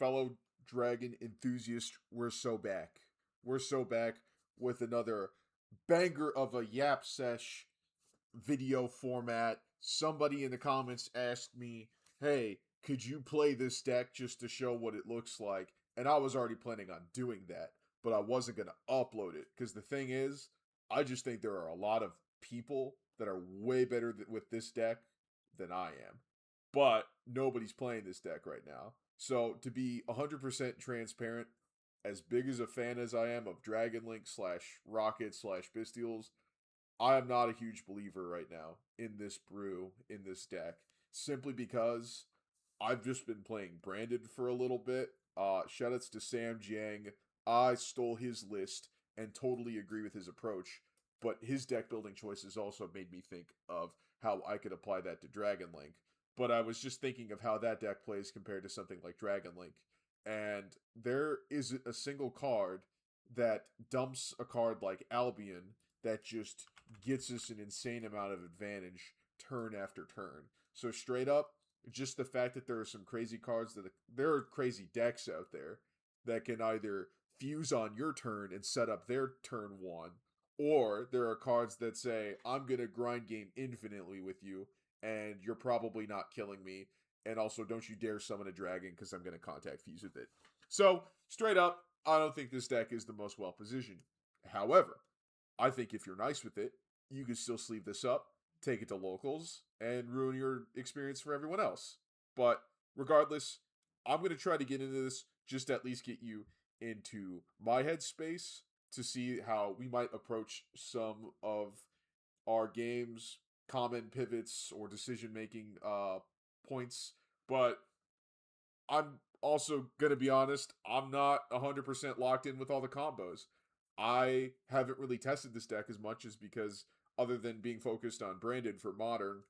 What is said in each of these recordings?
fellow Dragon enthusiasts, we're so back. We're so back with another banger of a Yap Sesh video format. Somebody in the comments asked me, hey, could you play this deck just to show what it looks like? And I was already planning on doing that, but I wasn't going to upload it. Because the thing is, I just think there are a lot of people that are way better with this deck than I am. But nobody's playing this deck right now. So to be 100% transparent, as big as a fan as I am of Dragon Link slash Rocket slash Bestials, I am not a huge believer right now in this brew, in this deck, simply because I've just been playing Branded for a little bit. Shoutouts to Sam Jiang. I stole his list and totally agree with his approach, but his deck building choices also made me think of how I could apply that to Dragon Link. But I was just thinking of how that deck plays compared to something like Dragon Link. And there is a single card that dumps a card like Albion that just gets us an insane amount of advantage turn after turn. So straight up, just the fact that there are some crazy cards there are crazy decks out there that can either fuse on your turn and set up their turn one, or there are cards that say, I'm going to grind game infinitely with you, and you're probably not killing me, and also don't you dare summon a dragon because I'm going to contact fuse with it. So, straight up, I don't think this deck is the most well positioned. However, I think if you're nice with it, you can still sleeve this up, take it to locals, and ruin your experience for everyone else. But regardless, I'm going to try to get into this, just to at least get you into my headspace to see how we might approach some of our games, common pivots, or decision-making points. But I'm also going to be honest, I'm not 100% locked in with all the combos. I haven't really tested this deck as much as because other than being focused on Branded for Modern,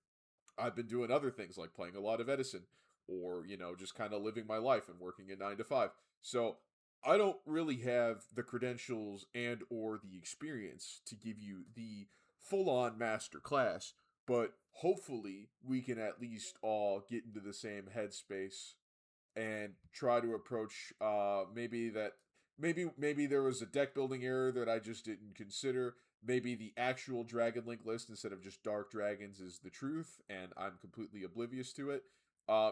I've been doing other things like playing a lot of Edison or, just kind of living my life and working a 9 to 5. So I don't really have the credentials and or the experience to give you the full-on master class, but hopefully we can at least all get into the same headspace and try to approach maybe there was a deck building error that I just didn't consider. Maybe the actual Dragon Link list instead of just Dark Dragons is the truth, and I'm completely oblivious to it.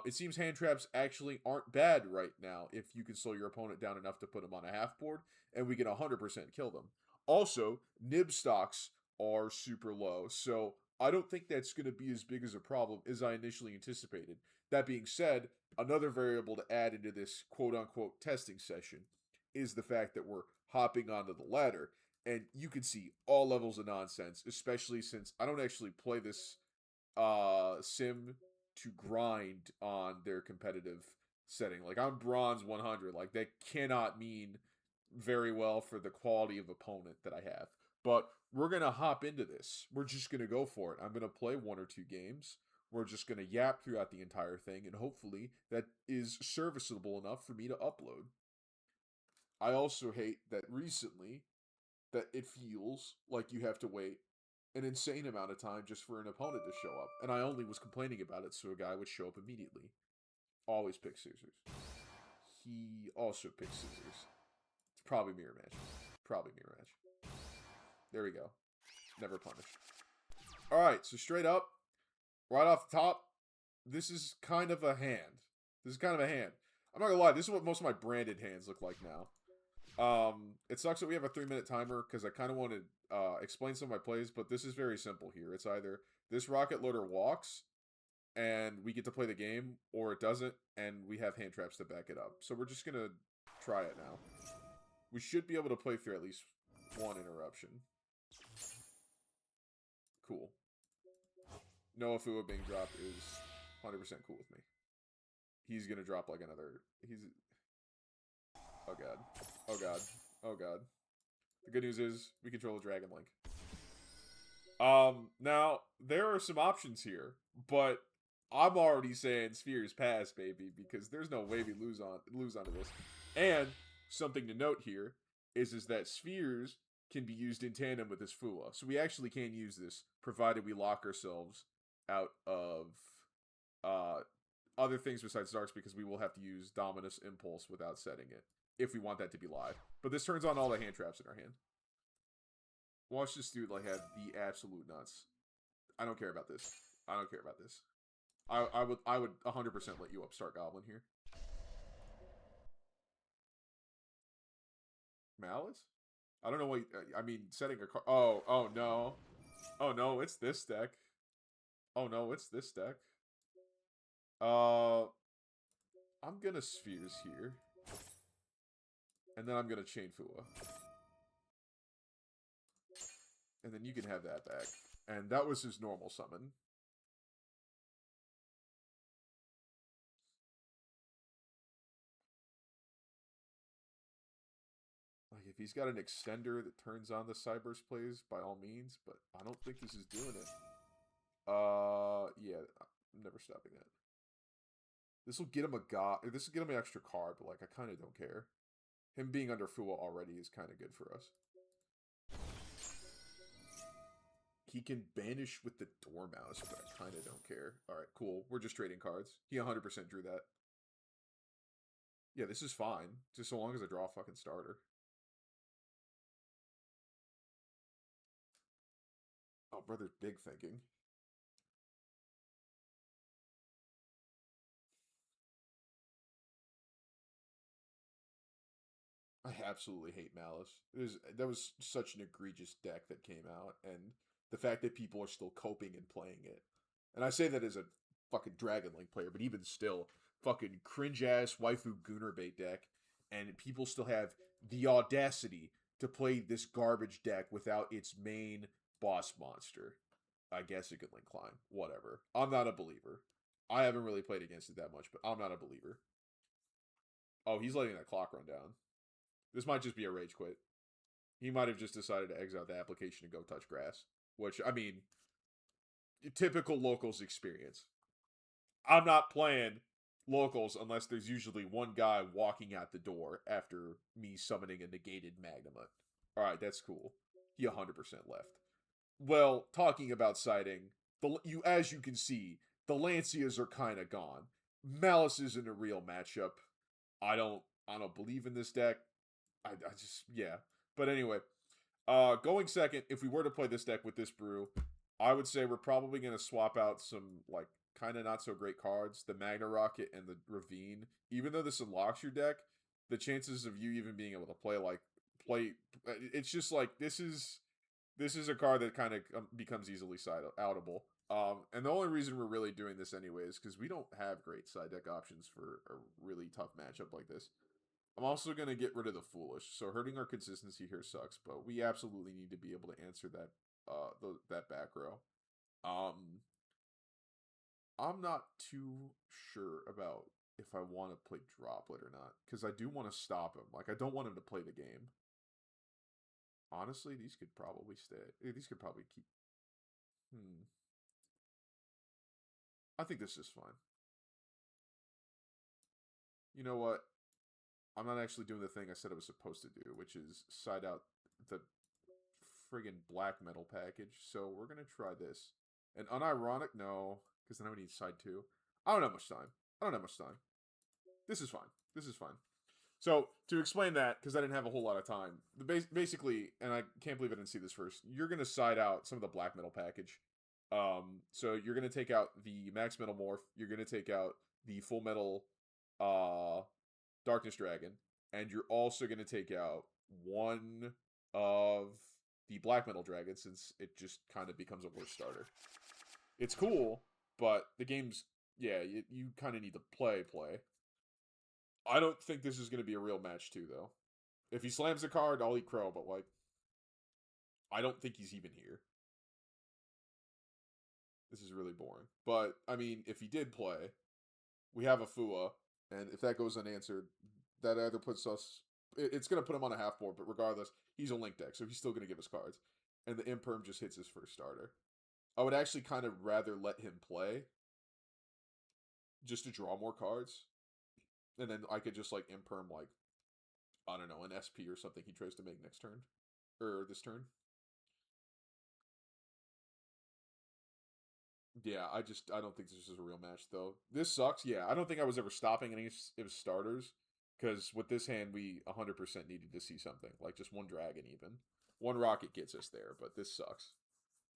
It seems hand traps actually aren't bad right now if you can slow your opponent down enough to put them on a half board, and we can 100% kill them. Also, nib stocks are super low, so I don't think that's going to be as big as a problem as I initially anticipated. That being said, another variable to add into this quote-unquote testing session is the fact that we're hopping onto the ladder, and you can see all levels of nonsense, especially since I don't actually play this sim to grind on their competitive setting. Like, I'm bronze 100. Like, that cannot mean very well for the quality of opponent that I have. But we're going to hop into this. We're just going to go for it. I'm going to play 1 or 2 games. We're just going to yap throughout the entire thing, and hopefully that is serviceable enough for me to upload. I also hate that recently that it feels like you have to wait an insane amount of time just for an opponent to show up. And I only was complaining about it so a guy would show up immediately. Always pick scissors. He also picks scissors. It's probably mirror match. Probably mirror match. There we go. Never punished. Alright, so straight up, right off the top, this is kind of a hand. This is kind of a hand. I'm not gonna lie, this is what most of my Branded hands look like now. It sucks that we have a 3-minute timer because I kind of want to explain some of my plays, but this is very simple here. It's either this rocket loader walks and we get to play the game, or it doesn't, and we have hand traps to back it up. So we're just going to try it now. We should be able to play through at least 1 interruption. Cool. No Afua being dropped is 100% cool with me. He's going to drop like another... Oh god. Oh god. Oh god. The good news is, we control a Dragon Link. Now, there are some options here, but I'm already saying Spheres pass, baby, because there's no way we lose onto this. And, something to note here, is that Spheres can be used in tandem with this Fua. So we actually can use this, provided we lock ourselves out of other things besides darks because we will have to use Dominus Impulse without setting it if we want that to be live. But this turns on all the hand traps in our hand. Watch this dude like have the absolute nuts. I don't care about this. I don't care about this. I would 100% let you upstart Goblin here. Malice? I don't know what. I mean, setting a card. Oh no. Oh no, it's this deck. Oh no, it's this deck. I'm gonna Spheres here. And then I'm gonna Chain Fua. And then you can have that back. And that was his normal summon. Like, if he's got an extender that turns on the Cyberse plays, by all means. But I don't think this is doing it. Yeah, I'm never stopping that. This will get him this will get him an extra card, but, like, I kind of don't care. Him being under Fua already is kind of good for us. He can banish with the Dormouse, but I kind of don't care. Alright, cool. We're just trading cards. He 100% drew that. Yeah, this is fine. Just so long as I draw a fucking starter. Oh, brother's big thinking. I absolutely hate Malice. That was such an egregious deck that came out, and the fact that people are still coping and playing it. And I say that as a fucking Dragon Link player, but even still, fucking cringe-ass waifu Goonerbait deck, and people still have the audacity to play this garbage deck without its main boss monster. I guess it could Link Climb. Whatever. I'm not a believer. I haven't really played against it that much, but I'm not a believer. Oh, he's letting that clock run down. This might just be a rage quit. He might have just decided to exit the application and go touch grass. Which, I mean, typical locals experience. I'm not playing locals unless there's usually one guy walking out the door after me summoning a negated Magnamut. Alright, that's cool. He 100% left. Well, talking about siding, as you can see, the Lancias are kind of gone. Malice isn't a real matchup. I don't believe in this deck. I just, yeah. But anyway, going second, if we were to play this deck with this brew, I would say we're probably going to swap out some, like, kind of not so great cards. The Magna Rocket and the Ravine. Even though this unlocks your deck, the chances of you even being able to play, it's just like, this is a card that kind of becomes easily outable. And the only reason we're really doing this anyway is because we don't have great side deck options for a really tough matchup like this. I'm also going to get rid of the Foolish, so hurting our consistency here sucks, but we absolutely need to be able to answer that that back row. I'm not too sure about if I want to play Droplet or not, because I do want to stop him. Like, I don't want him to play the game. Honestly, these could probably stay. These could probably keep... I think this is fine. You know what? I'm not actually doing the thing I said I was supposed to do, which is side out the friggin' black metal package. So we're going to try this. And unironic? No, because then I would need side 2. I don't have much time. This is fine. So, to explain that, because I didn't have a whole lot of time, basically, and I can't believe I didn't see this first, you're going to side out some of the black metal package. So you're going to take out the Max Metal Morph, you're going to take out the Full Metal Darkness Dragon, and you're also going to take out one of the Black Metal Dragon, since it just kind of becomes a worse starter. It's cool, but the game's, yeah, you kind of need to play. I don't think this is going to be a real match, too, though. If he slams the card, I'll eat crow, but, like, I don't think he's even here. This is really boring. But, I mean, if he did play, we have a Fua, and if that goes unanswered, that either puts us... It's going to put him on a half board, but regardless, he's a Link deck, so he's still going to give us cards. And the Imperm just hits his first starter. I would actually kind of rather let him play, just to draw more cards. And then I could just, like, Imperm, like, I don't know, an SP or something he tries to make next turn. Or this turn. Yeah, I don't think this is a real match though. This sucks. Yeah, I don't think I was ever stopping any of starters because with this hand we 100% needed to see something like just one dragon even. One rocket gets us there, but this sucks.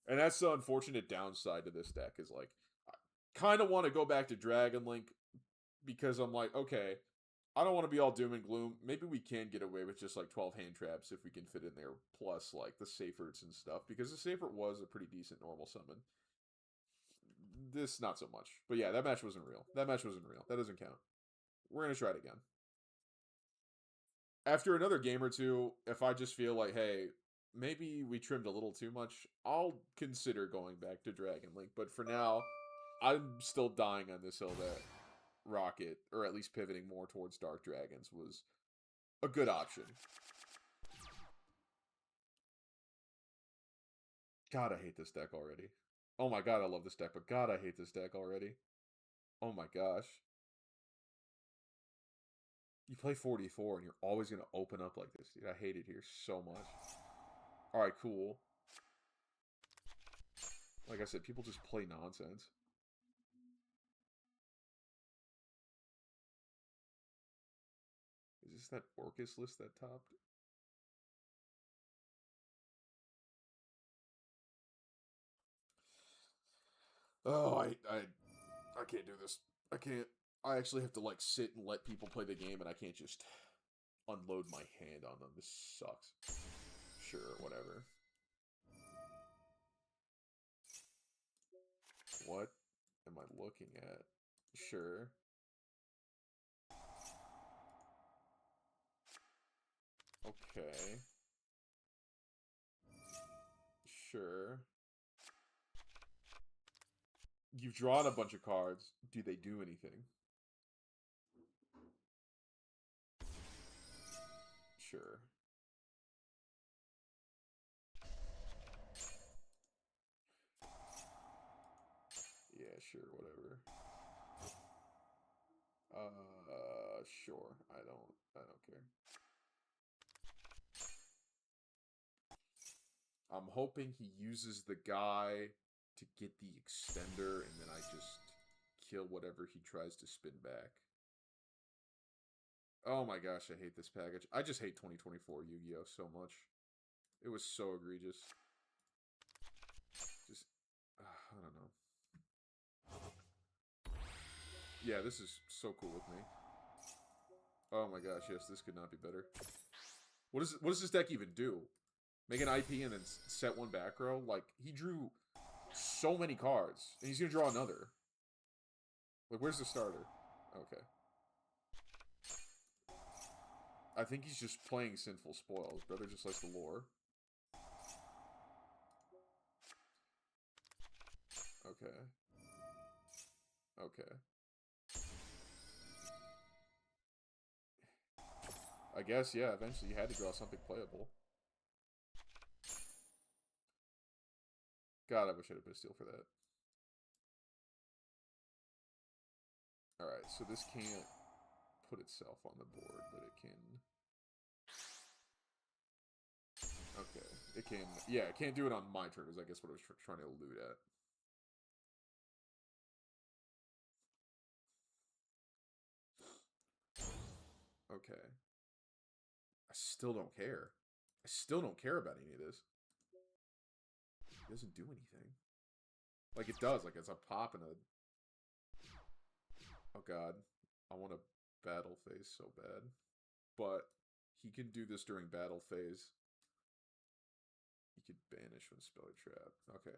And that's the unfortunate downside to this deck is like I kind of want to go back to Dragon Link because I'm like, okay, I don't want to be all doom and gloom. Maybe we can get away with just like 12 hand traps if we can fit in there, plus like the Safers and stuff, because the Safer was a pretty decent normal summon. This, not so much. But yeah, that match wasn't real. That match wasn't real. That doesn't count. We're going to try it again. After another game or two, if I just feel like, hey, maybe we trimmed a little too much, I'll consider going back to Dragon Link. But for now, I'm still dying on this hill that Rocket, or at least pivoting more towards Dark Dragons, was a good option. God, I hate this deck already. Oh my god, I love this deck, but god, I hate this deck already. Oh my gosh. You play 44 and you're always going to open up like this, dude. I hate it here so much. Alright, cool. Like I said, people just play nonsense. Is this that Orcus list that topped? Oh, I can't do this. I can't. I actually have to like sit and let people play the game, and I can't just unload my hand on them. This sucks. Sure, whatever. What am I looking at? Sure. Okay. Sure. You've drawn a bunch of cards. Do they do anything? Sure. Yeah, sure, whatever. Sure. I don't care. I'm hoping he uses the guy to get the extender, and then I just kill whatever he tries to spin back. Oh my gosh, I hate this package. I just hate 2024 Yu-Gi-Oh! So much. It was so egregious. Just, I don't know. Yeah, this is so cool with me. Oh my gosh, yes, this could not be better. What does this deck even do? Make an IP and then set one back row? Like, he drew so many cards, and he's gonna draw another. Like, where's the starter? Okay. I think he's just playing Sinful Spoils. Brother just likes the lore. Okay. Okay. I guess, yeah, eventually you had to draw something playable. God, I wish I had a Bastille for that. Alright, so this can't put itself on the board, but it can... Okay, it can... Yeah, it can't do it on my turn, is I guess what I was trying to allude at. Okay. I still don't care. I still don't care about any of this. It doesn't do anything. Like, it does. Like, it's a pop and a... Oh, God. I want a battle phase so bad. But he can do this during battle phase. He could banish when spell trap. Okay,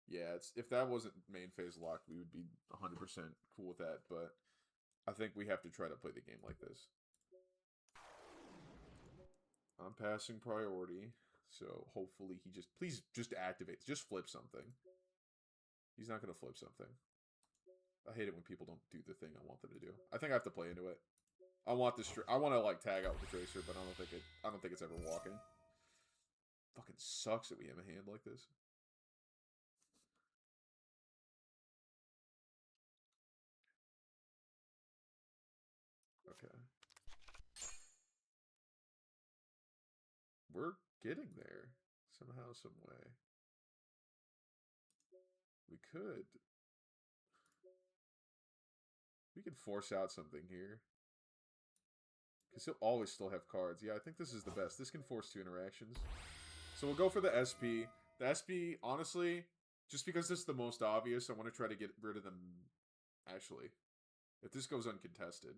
yeah, if that wasn't main phase locked, we would be 100% cool with that, but I think we have to try to play the game like this. I'm passing priority, so hopefully he just... Please, just activate. Just flip something. He's not going to flip something. I hate it when people don't do the thing I want them to do. I think I have to play into it. I want this... I want to, like, tag out with the Tracer, but I don't think it's ever walking. Fucking sucks that we have a hand like this. Okay. We're getting there. Somehow, some way. We could. We could force out something here. Because he'll always still have cards. Yeah, I think this is the best. This can force 2 interactions. So we'll go for the SP. The SP, honestly, just because this is the most obvious, I want to try to get rid of them. Actually, if this goes uncontested,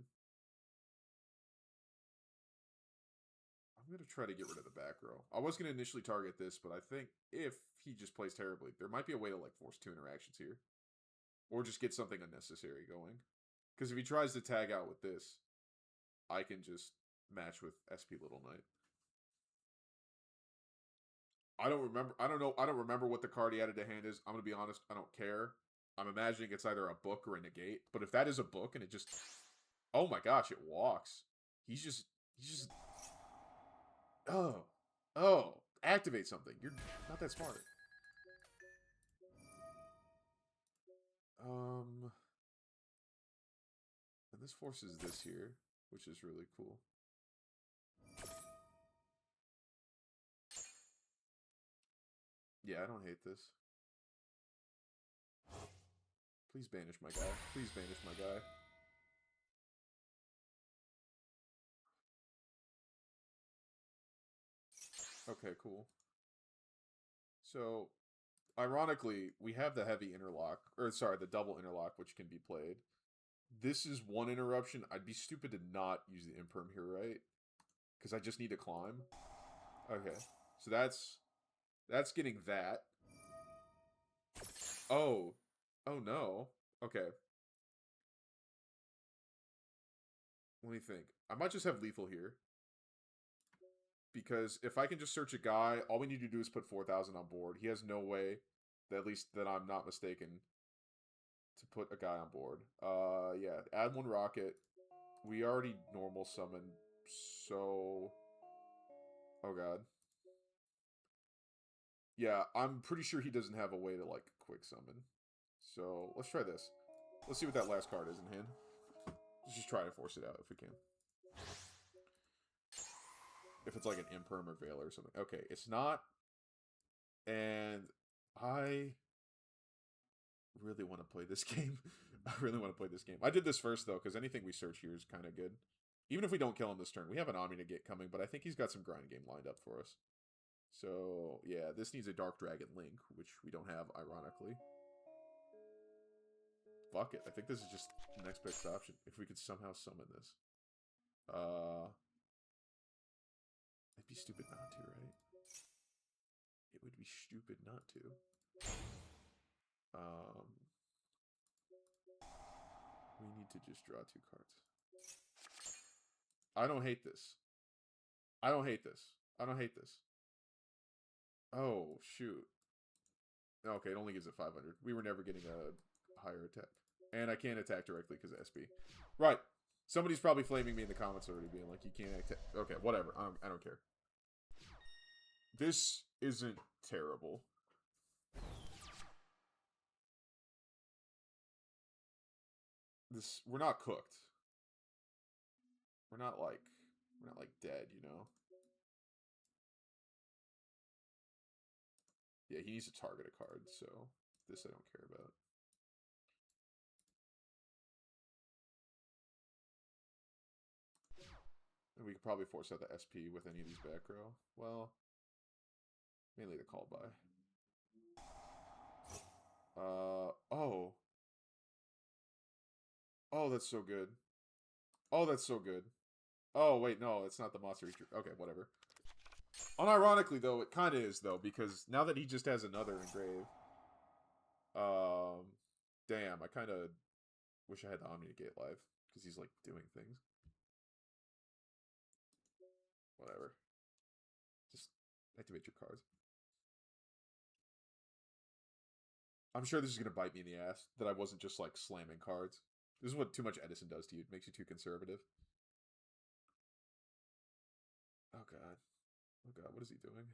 I'm going to try to get rid of the back row. I was going to initially target this, but I think if he just plays terribly, there might be a way to, like, force 2 interactions here. Or just get something unnecessary going. Because if he tries to tag out with this, I can just match with SP Little Knight. I don't remember. I don't know. I don't remember what the card he added to hand is. I'm going to be honest. I don't care. I'm imagining it's either a book or a negate. But if that is a book and it just... Oh my gosh, it walks. He's just... Oh. Activate something. You're not that smart. And this forces this here, which is really cool. Yeah, I don't hate this. Please banish my guy. Please banish my guy. Okay, cool. So, ironically, we have the heavy interlock, or sorry, the double interlock, which can be played. This is one interruption. I'd be stupid to not use the imperm here, right? Because I just need to climb. Okay, so that's getting that. Oh no. Okay. Let me think. I might just have lethal here. Because if I can just search a guy, all we need to do is put 4,000 on board. He has no way, at least that I'm not mistaken, to put a guy on board. Yeah, add 1 rocket. We already normal summoned, so... Oh god. Yeah, I'm pretty sure he doesn't have a way to, like, quick summon. So, let's try this. Let's see what that last card is in hand. Let's just try to force it out if we can. If it's like an imperm or veil or something. Okay, it's not. And I really want to play this game. I really want to play this game. I did this first, though, because anything we search here is kind of good. Even if we don't kill him this turn. We have an Omni Negate coming, but I think he's got some grind game lined up for us. So, yeah, this needs a Dark Dragon Link, which we don't have, ironically. Fuck it. I think this is just the next best option. If we could somehow summon this. It'd be stupid not to, right? It would be stupid not to. We need to just draw 2 cards. I don't hate this. I don't hate this. I don't hate this. Oh, shoot. Okay, it only gives it 500. We were never getting a higher attack. And I can't attack directly because of SB. Right. Somebody's probably flaming me in the comments already, being like, you can't attack. Okay, whatever. I don't care. This isn't terrible. We're not cooked. We're not like dead, you know? Yeah, he needs to target a card, so this I don't care about. And we could probably force out the SP with any of these back row. Well, mainly the call by. Oh. Oh, that's so good. Oh, that's so good. Oh, wait, no, it's not the monster. Okay, whatever. Unironically, though, it kind of is, though, because now that he just has another engrave, damn, I kind of wish I had the Omni Negate live, because he's, like, doing things. Whatever. Just activate your cards. I'm sure this is going to bite me in the ass, that I wasn't just, like, slamming cards. This is what too much Edison does to you. It makes you too conservative. Oh, God. Oh, God, what is he doing?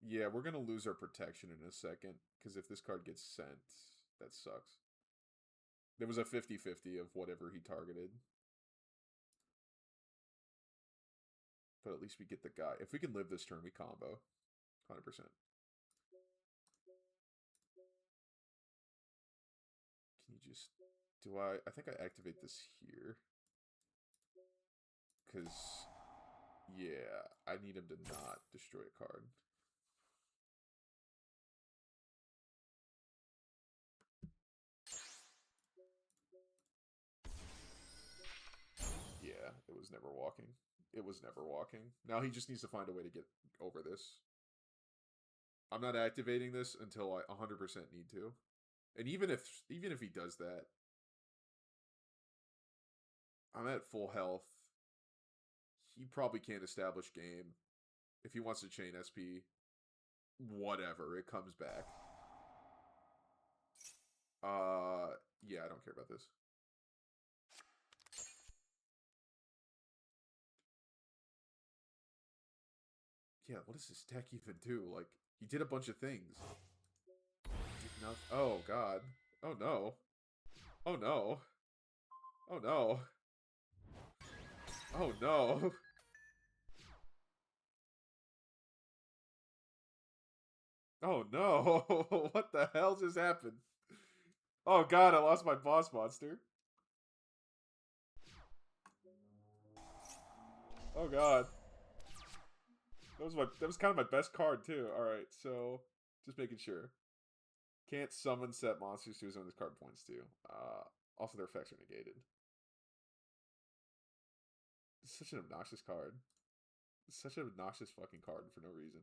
Yeah, we're going to lose our protection in a second, because if this card gets sent, that sucks. There was a 50-50 of whatever he targeted. But at least we get the guy. If we can live this turn, we combo. 100%. Can you just... Do I think I activate this here. Because... Yeah, I need him to not destroy a card. Yeah, it was never walking. It was never walking. Now he just needs to find a way to get over this. I'm not activating this until I 100% need to. And even if he does that, I'm at full health. He probably can't establish game. If he wants to chain SP, whatever, it comes back. Yeah, I don't care about this. Yeah, what does this deck even do? Like, he did a bunch of things. Oh, God. Oh, no. Oh, no. Oh, no. Oh, no. Oh, no. What the hell just happened? Oh, God, I lost my boss monster. Oh, God. That was kind of my best card, too. Alright, so... Just making sure. Can't summon set monsters to his own card points, too. Also, their effects are negated. It's such an obnoxious card. It's such an obnoxious fucking card for no reason.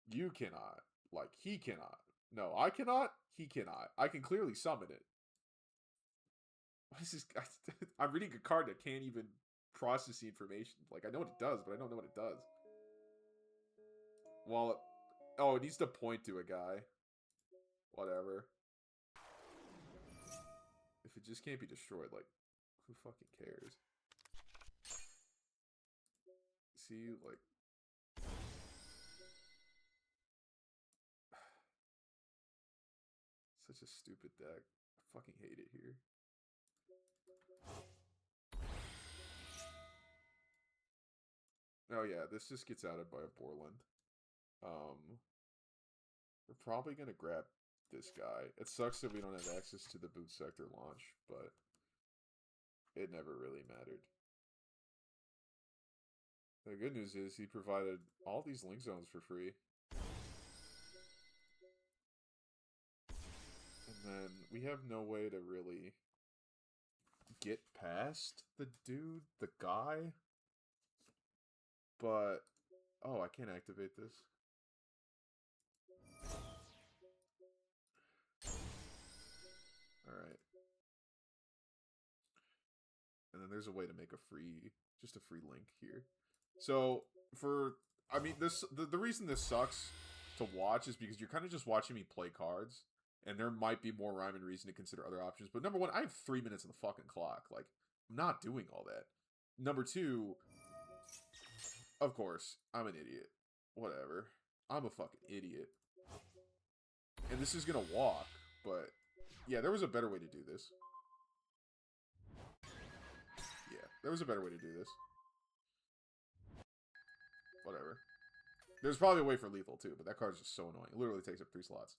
You cannot. Like, he cannot. No, I cannot. He cannot. I can clearly summon it. What is this? I'm reading a card that can't even process the information. Like, I know what it does, but I don't know what it does. Well, oh, it needs to point to a guy. Whatever. If it just can't be destroyed, like, who fucking cares? See, like... Such a stupid deck. I fucking hate it here. Oh yeah, this just gets outed by a Borland. We're probably gonna grab this guy. It sucks that we don't have access to the boot sector launch, but it never really mattered. The good news is he provided all these link zones for free. And then we have no way to really get past the dude, the guy. But, oh, I can't activate this. Alright. And then there's a way to make a free, just a free link here. So, I mean, the reason this sucks to watch is because you're kind of just watching me play cards. And there might be more rhyme and reason to consider other options. But number one, I have 3 minutes on the fucking clock. Like, I'm not doing all that. Number two, of course, I'm an idiot. Whatever. I'm a fucking idiot. And this is gonna walk, but... Yeah, there was a better way to do this. Yeah, there was a better way to do this. Whatever. There's probably a way for lethal, too, but that card's just so annoying. It literally takes up 3 slots.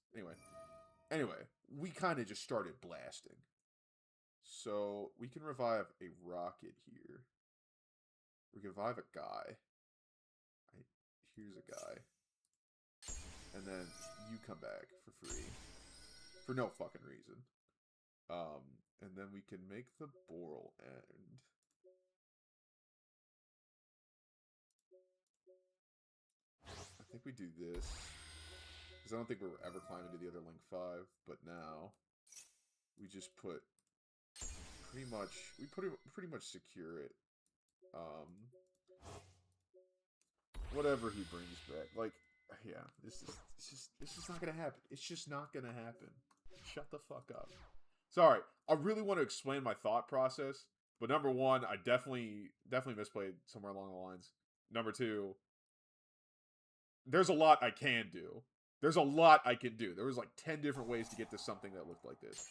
Anyway, we kind of just started blasting. So, we can revive a rocket here. We can revive a guy. Here's a guy. And then you come back for free. For no fucking reason. And then we can make the Boral end. I think we do this. Because I don't think we're ever climbing to the other link 5. But now, we just put pretty much secure it. Whatever he brings back. Like, yeah, it's just not gonna happen. It's just not gonna happen. Shut the fuck up. Sorry, I really want to explain my thought process, but number one, I definitely misplayed somewhere along the lines. Number two, there's a lot I can do. There's a lot I can do. There was like 10 different ways to get to something that looked like this.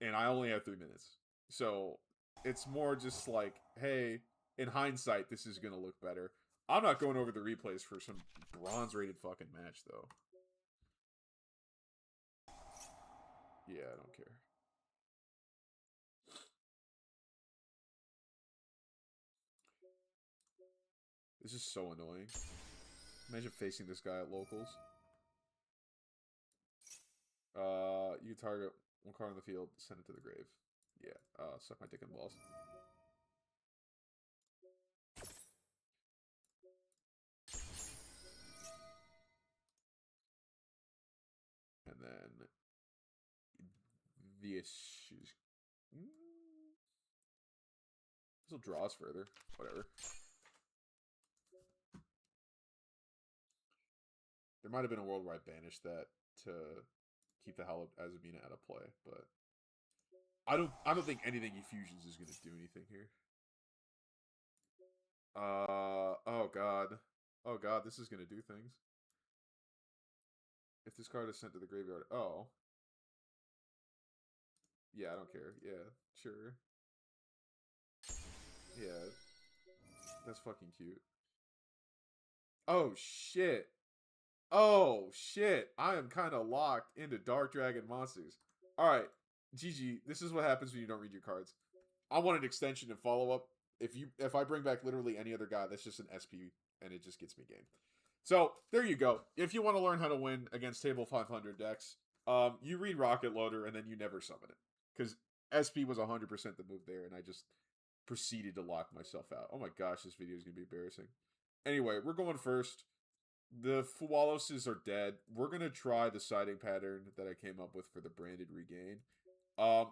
And I only have 3 minutes. So, It's more just like, hey, in hindsight, this is gonna look better. I'm not going over the replays for some bronze-rated fucking match, though. Yeah, I don't care. This is so annoying. Imagine facing this guy at locals. You can target one card on the field, send it to the grave. Yeah, suck my dick and balls. And then this is... This will draw us further. Whatever. There might have been a world where I banished that to keep the Hallowed Azabina out of play, but I don't think anything Effusions is gonna do anything here. Oh god. Oh god, this is gonna do things. If this card is sent to the graveyard, oh. Yeah, I don't care. Yeah, sure. Yeah. That's fucking cute. Oh shit. Oh shit. I am kind of locked into Dark Dragon monsters. Alright. GG. This is what happens when you don't read your cards. I want an extension and follow-up. If I bring back literally any other guy, that's just an SP, and it just gets me game. So, there you go. If you want to learn how to win against table 500 decks, you read Rocket Loader, and then you never summon it. Because SP was 100% the move there, and I just proceeded to lock myself out. Oh my gosh, this video is going to be embarrassing. Anyway, we're going first. The Fuwaloses are dead. We're going to try the siding pattern that I came up with for the Branded Regain.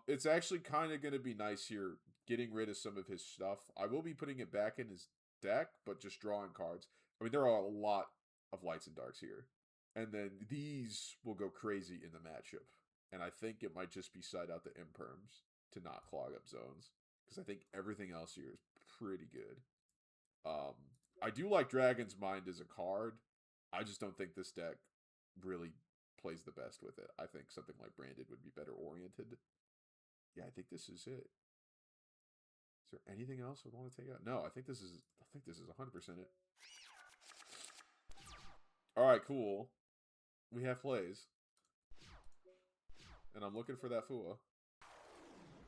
It's actually kind of going to be nice here, getting rid of some of his stuff. I will be putting it back in his deck, but just drawing cards. I mean, there are a lot of lights and darks here. And then these will go crazy in the matchup. And I think it might just be side out the imperms to not clog up zones. Because I think everything else here is pretty good. I do like Dragon's Mind as a card. I just don't think this deck really plays the best with it. I think something like Branded would be better oriented. Yeah, I think this is it. Is there anything else I want to take out? No, I think this is 100% it. Alright, cool. We have plays. And I'm looking for that Fua.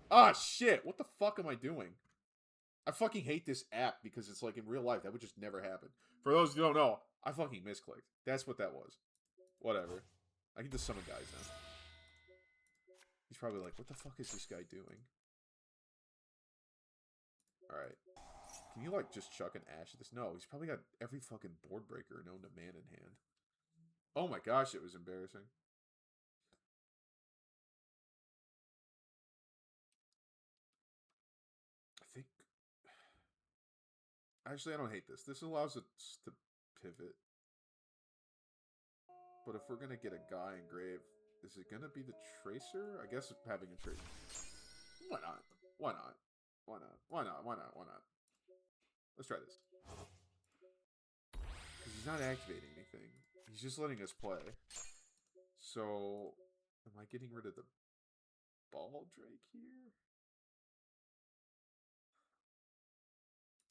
Ah, shit! What the fuck am I doing? I fucking hate this app because it's like in real life, that would just never happen. For those who don't know, I fucking misclicked. That's what that was. Whatever. I can just summon guys now. He's probably like, what the fuck is this guy doing? Alright. Can you, like, just chuck an Ash at this? No, he's probably got every fucking board breaker known to man in hand. Oh my gosh, it was embarrassing. I think... Actually, I don't hate this. This allows us to pivot. But if we're gonna get a guy engraved, is it gonna be the Tracer? I guess having a Tracer. Why not? Why not? Why not? Why not? Why not? Why not? Let's try this. Because he's not activating anything. He's just letting us play. So, am I getting rid of the Ball Drake here?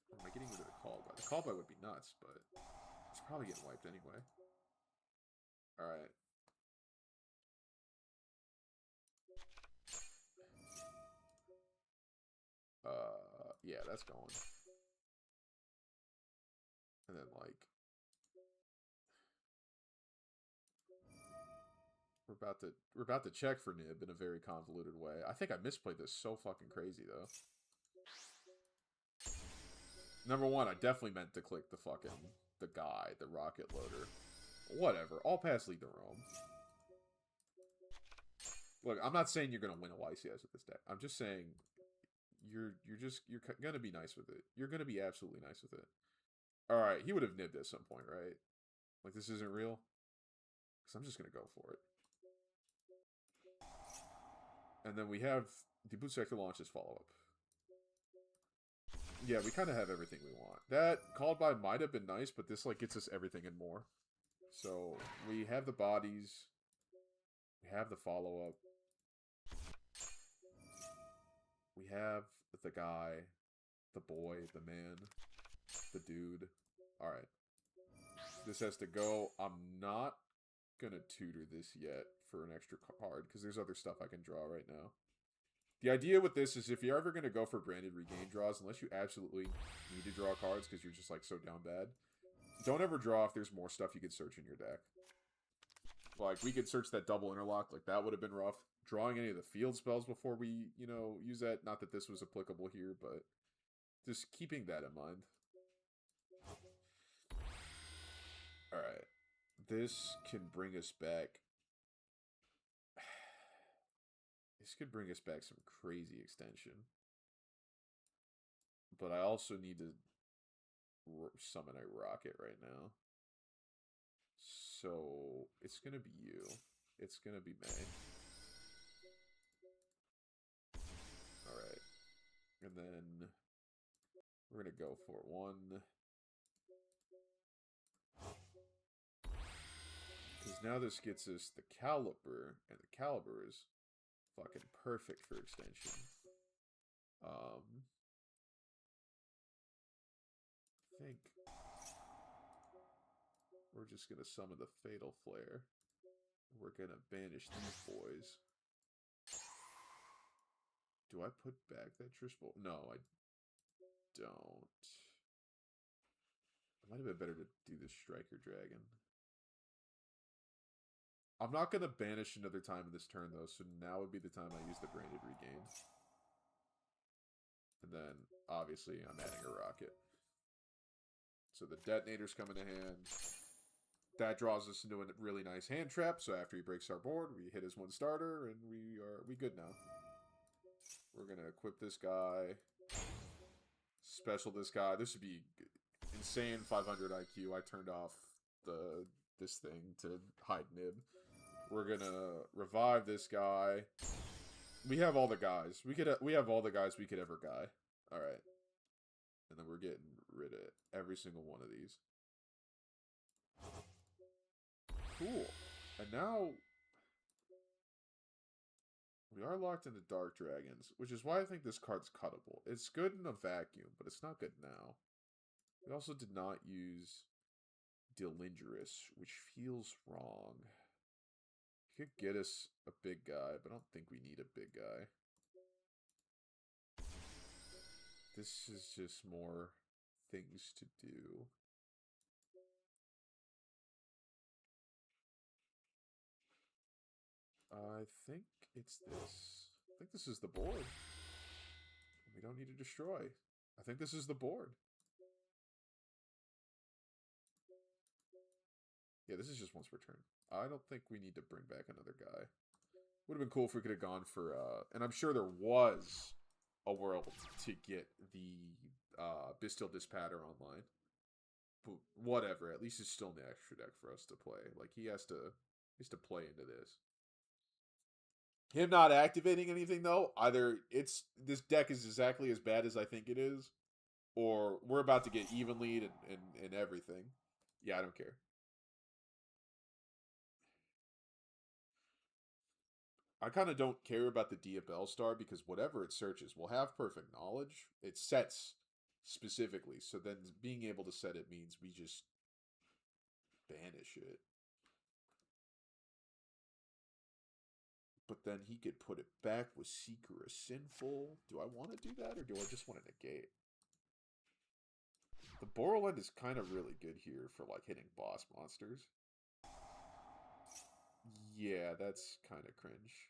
Or am I getting rid of the Callby? The Callby would be nuts, but it's probably getting wiped anyway. Alright. Yeah, that's going. And then, like... We're about to check for Nib in a very convoluted way. I think I misplayed this so fucking crazy, though. Number one, I definitely meant to click the fucking... the guy, the rocket loader. Whatever. All paths lead to Rome. Look, I'm not saying you're gonna win a YCS with this deck. I'm just saying you're gonna be nice with it. You're gonna be absolutely nice with it. Alright, he would have nibbed at some point, right? Like, this isn't real? Because I'm just gonna go for it. And then we have the Boot Sector Launches follow-up. Yeah, we kind of have everything we want. That Called By might have been nice, but this, like, gets us everything and more. So, we have the bodies. We have the follow-up. We have the guy, the boy, the man, the dude. Alright. This has to go. I'm not gonna tutor this yet for an extra card, because there's other stuff I can draw right now. The idea with this is if you're ever going to go for branded regain draws, unless you absolutely need to draw cards because you're just like so down bad, don't ever draw if there's more stuff you could search in your deck. Like, we could search that double interlock, like that would have been rough. Drawing any of the field spells before we, you know, use that. Not that this was applicable here, but just keeping that in mind. Alright. This can bring us back. This could bring us back some crazy extension. But I also need to summon a rocket right now. So it's going to be you. It's going to be May. Alright. And then we're going to go for one. Because now this gets us the Caliber. And the Caliber is fucking perfect for extension. I think we're just going to summon the Fatal Flare. We're going to banish these boys. Do I put back that Trishbolt? No, I don't. It might have been better to do this Striker Dragon. I'm not going to banish another time in this turn, though, so now would be the time I use the Branded Regain. And then, obviously, I'm adding a Rocket. So the Detonator's coming to hand. That draws us into a really nice hand trap, so after he breaks our board, we hit his one starter, and we good now. We're going to equip this guy. Special this guy. This would be insane 500 IQ. I turned off this thing to hide Nib. We're gonna revive this guy. We have all the guys. We have all the guys we could ever guy. All right, and then we're getting rid of every single one of these. Cool. And now we are locked into Dark Dragons, which is why I think this card's cuttable. It's good in a vacuum, but it's not good now. We also did not use Delindrous, which feels wrong. Could get us a big guy, but I don't think we need a big guy. This is just more things to do. I think it's this. I think this is the board. We don't need to destroy. I think this is the board. Yeah, this is just once per turn. I don't think we need to bring back another guy. Would have been cool if we could have gone for, and I'm sure there was a world to get the Bestial Dispatter online. But whatever, at least it's still in the extra deck for us to play. Like, he has to play into this. Him not activating anything, though, either this deck is exactly as bad as I think it is, or we're about to get even lead and everything. Yeah, I don't care. I kind of don't care about the Diabell Star because whatever it searches will have perfect knowledge. It sets specifically, so then being able to set it means we just banish it. But then he could put it back with Seeker of Sinful. Do I want to do that, or do I just want to negate? The Borrowland is kind of really good here for, like, hitting boss monsters. Yeah, that's kind of cringe.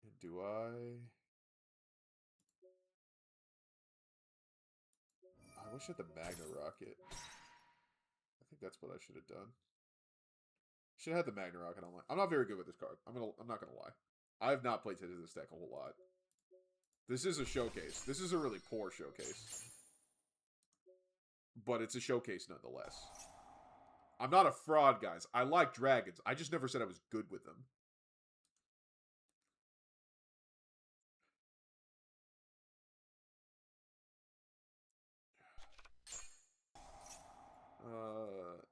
And do I wish I had the Magna Rocket. I think that's what I should have done. Should have had the Magna Rocket online. I'm not very good with this card. I'm not gonna lie. I have not played this deck a whole lot. This is a showcase. This is a really poor showcase. But it's a showcase nonetheless. I'm not a fraud, guys. I like dragons. I just never said I was good with them.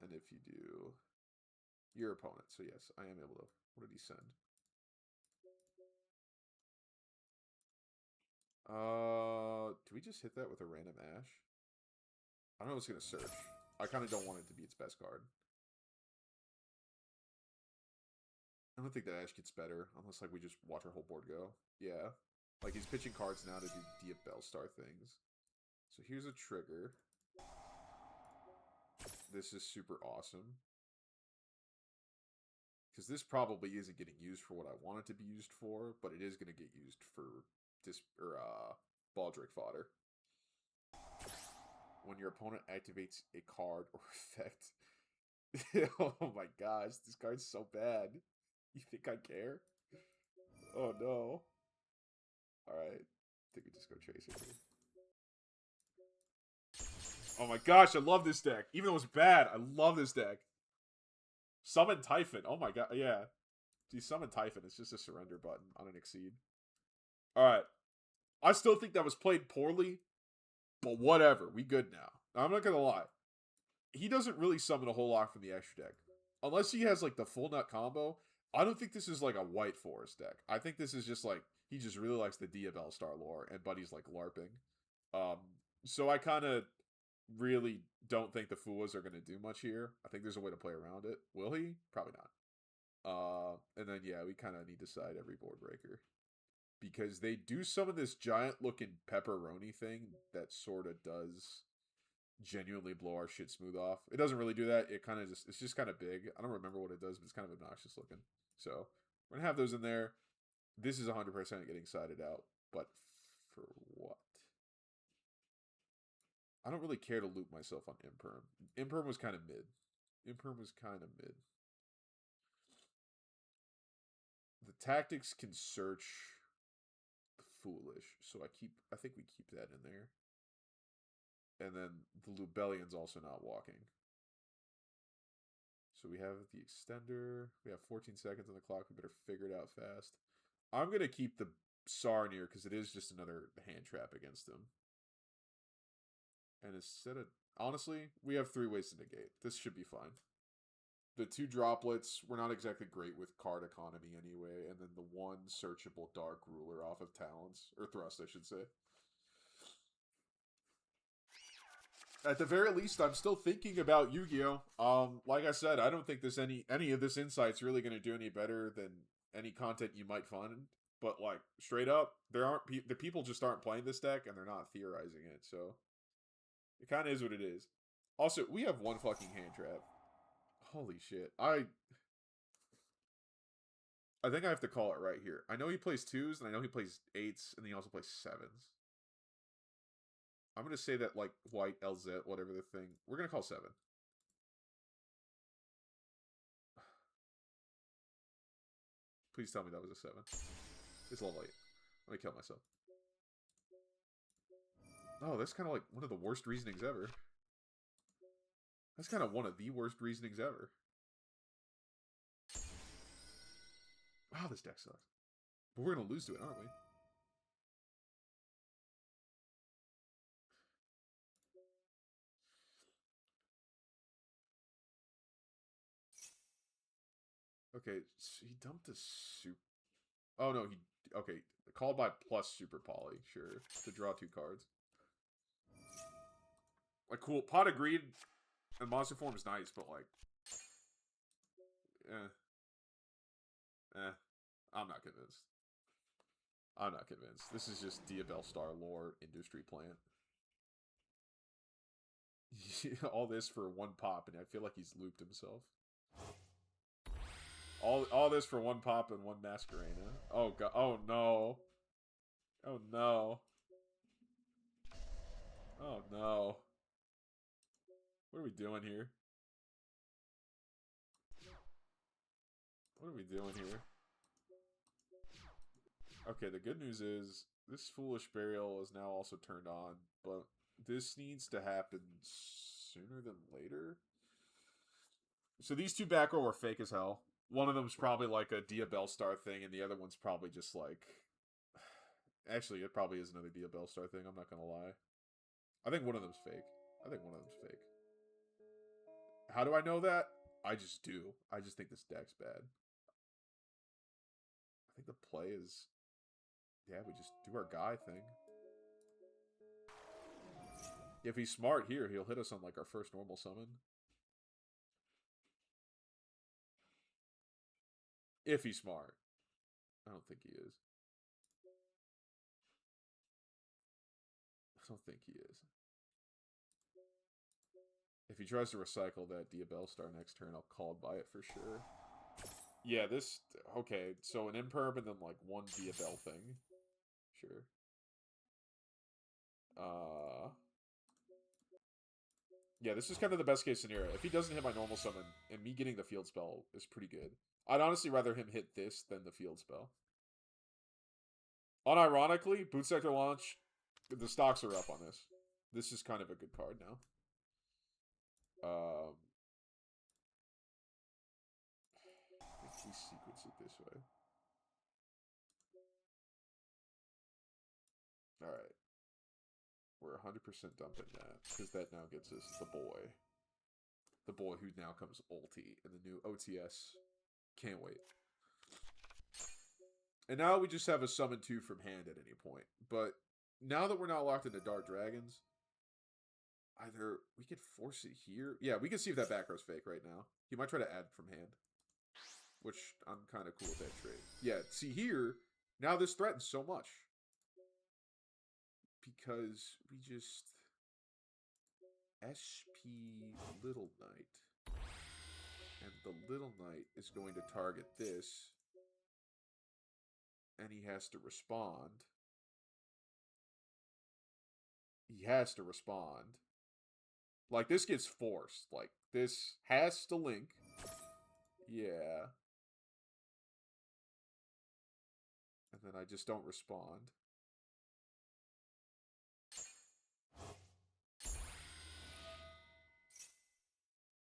And if you do... Your opponent. So yes, I am able to. What did he send? Do we just hit that with a random Ash? I don't know what's gonna search. I kind of don't want it to be its best card. I don't think that Ash gets better unless like we just watch our whole board go. Yeah, like he's pitching cards now to do BRRRR things. So here's a trigger. This is super awesome. Because this probably isn't getting used for what I want it to be used for, but it is going to get used for Baldric fodder. When your opponent activates a card or effect. Oh my gosh, this card's so bad. You think I care? Oh no. Alright. I think we just go Tracer here. Oh my gosh, I love this deck. Even though it's bad, I love this deck. Summon Typhon. Oh my god, yeah. Gee, Summon Typhon. It's just a surrender button on an Exceed. Alright. I still think that was played poorly, but whatever. We good now. I'm not gonna lie. He doesn't really summon a whole lot from the extra deck. Unless he has, like, the full nut combo, I don't think this is, like, a White Forest deck. I think this is just, like, he just really likes the BRRRR lore, and Buddy's, like, LARPing. So I kind of really don't think the Fuas are going to do much here. I think there's a way to play around it. Will he? Probably not. And then, yeah, we kind of need to side every board breaker. Because they do some of this giant-looking pepperoni thing that sort of does genuinely blow our shit smooth off. It doesn't really do that. It kind of just, it's just kind of big. I don't remember what it does, but it's kind of obnoxious looking. So, we're going to have those in there. This is 100% getting sided out. But for what? I don't really care to loop myself on Imperm. Imperm was kind of mid. Imperm was kind of mid. The tactics can search foolish, so I think we keep that in there. And then the Lubellion's also not walking. So we have the extender. We have 14 seconds on the clock. We better figure it out fast. I'm going to keep the Sarnier because it is just another hand trap against him. And instead of... Honestly, we have 3 ways to negate. This should be fine. The 2 droplets, we're not exactly great with card economy anyway. And then the 1 searchable Dark Ruler off of Talons. Or Thrust, I should say. At the very least, I'm still thinking about Yu-Gi-Oh! Like I said, I don't think this any of this insight's really going to do any better than any content you might find. But, like, straight up, the people just aren't playing this deck, and they're not theorizing it, so... It kind of is what it is. Also, we have 1 fucking hand trap. Holy shit. I think I have to call it right here. I know he plays 2s, and I know he plays 8s, and he also plays 7s. I'm going to say that, like, white, LZ, whatever the thing. We're going to call 7. Please tell me that was a 7. It's level 8. Let me kill myself. Oh, that's kind of like one of the worst reasonings ever. That's kind of one of the worst reasonings ever. Wow, this deck sucks. But we're going to lose to it, aren't we? Okay, so he dumped a super... Oh, no, he... Okay, called by plus Super Poly, sure. To draw 2 cards. Like, cool. Pot of Greed and Monster Form is nice, but, like... I'm not convinced. I'm not convinced. This is just BRRRR lore industry plant. All this for 1 pop, and I feel like he's looped himself. All this for 1 pop and 1 Masquerena. Oh god. Oh no. Oh no. Oh no. What are we doing here? What are we doing here? Okay, the good news is this Foolish Burial is now also turned on, but this needs to happen sooner than later. So these 2 back row are fake as hell. One of them's probably like a BRRRR thing, and the other one's probably just like... Actually, it probably is another BRRRR thing, I'm not gonna lie. I think one of them's fake. How do I know that? I just do. I just think this deck's bad. I think the play is... Yeah, we just do our guy thing. If he's smart here, he'll hit us on, like, our first normal summon. If he's smart. I don't think he is. I don't think he is. If he tries to recycle that Diabell Star next turn, I'll call by it for sure. Yeah, this... Okay, so an Imperb and then, like, one Diabell thing. Sure. Yeah, this is kind of the best case scenario. If he doesn't hit my normal summon, and me getting the field spell is pretty good. I'd honestly rather him hit this than the field spell. Unironically, Boot Sector Launch, the stocks are up on this. This is kind of a good card now. If we sequence it this way. Alright. We're 100% dumping that, because that now gets us the boy. The boy who now comes ulti in the new OTS. Can't wait. And now we just have a summon 2 from hand at any point. But now that we're not locked into Dark Dragons, either we could force it here. Yeah, we can see if that back row's fake right now. He might try to add from hand, which I'm kind of cool with that trade. Yeah, see here, now this threatens so much. Because we just... SP Little Knight. And the Little Knight is going to target this. And he has to respond. He has to respond. Like, this gets forced. Like, this has to link. Yeah. And then I just don't respond.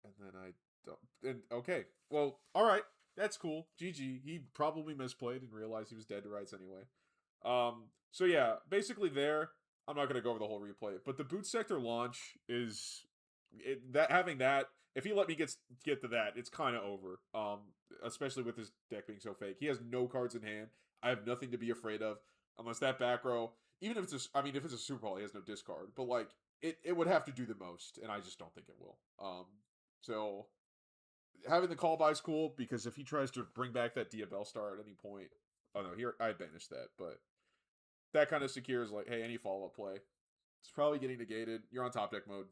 And then I don't... And, okay. Well, alright. That's cool. GG. He probably misplayed and realized he was dead to rights anyway. So yeah, basically there, I'm not going to go over the whole replay, but the Boot Sector launch is... having that, if he let me get to that, it's kind of over. Especially with his deck being so fake. He has no cards in hand. I have nothing to be afraid of. Unless that back row... Even if it's a... I mean, if it's a Super Bowl, he has no discard. But, like, it would have to do the most, and I just don't think it will. So... Having the call by is cool, because if he tries to bring back that Diabell Star at any point... Oh, no, here, I banished that, but... That kind of secures, like, hey, any follow-up play. It's probably getting negated. You're on top deck mode.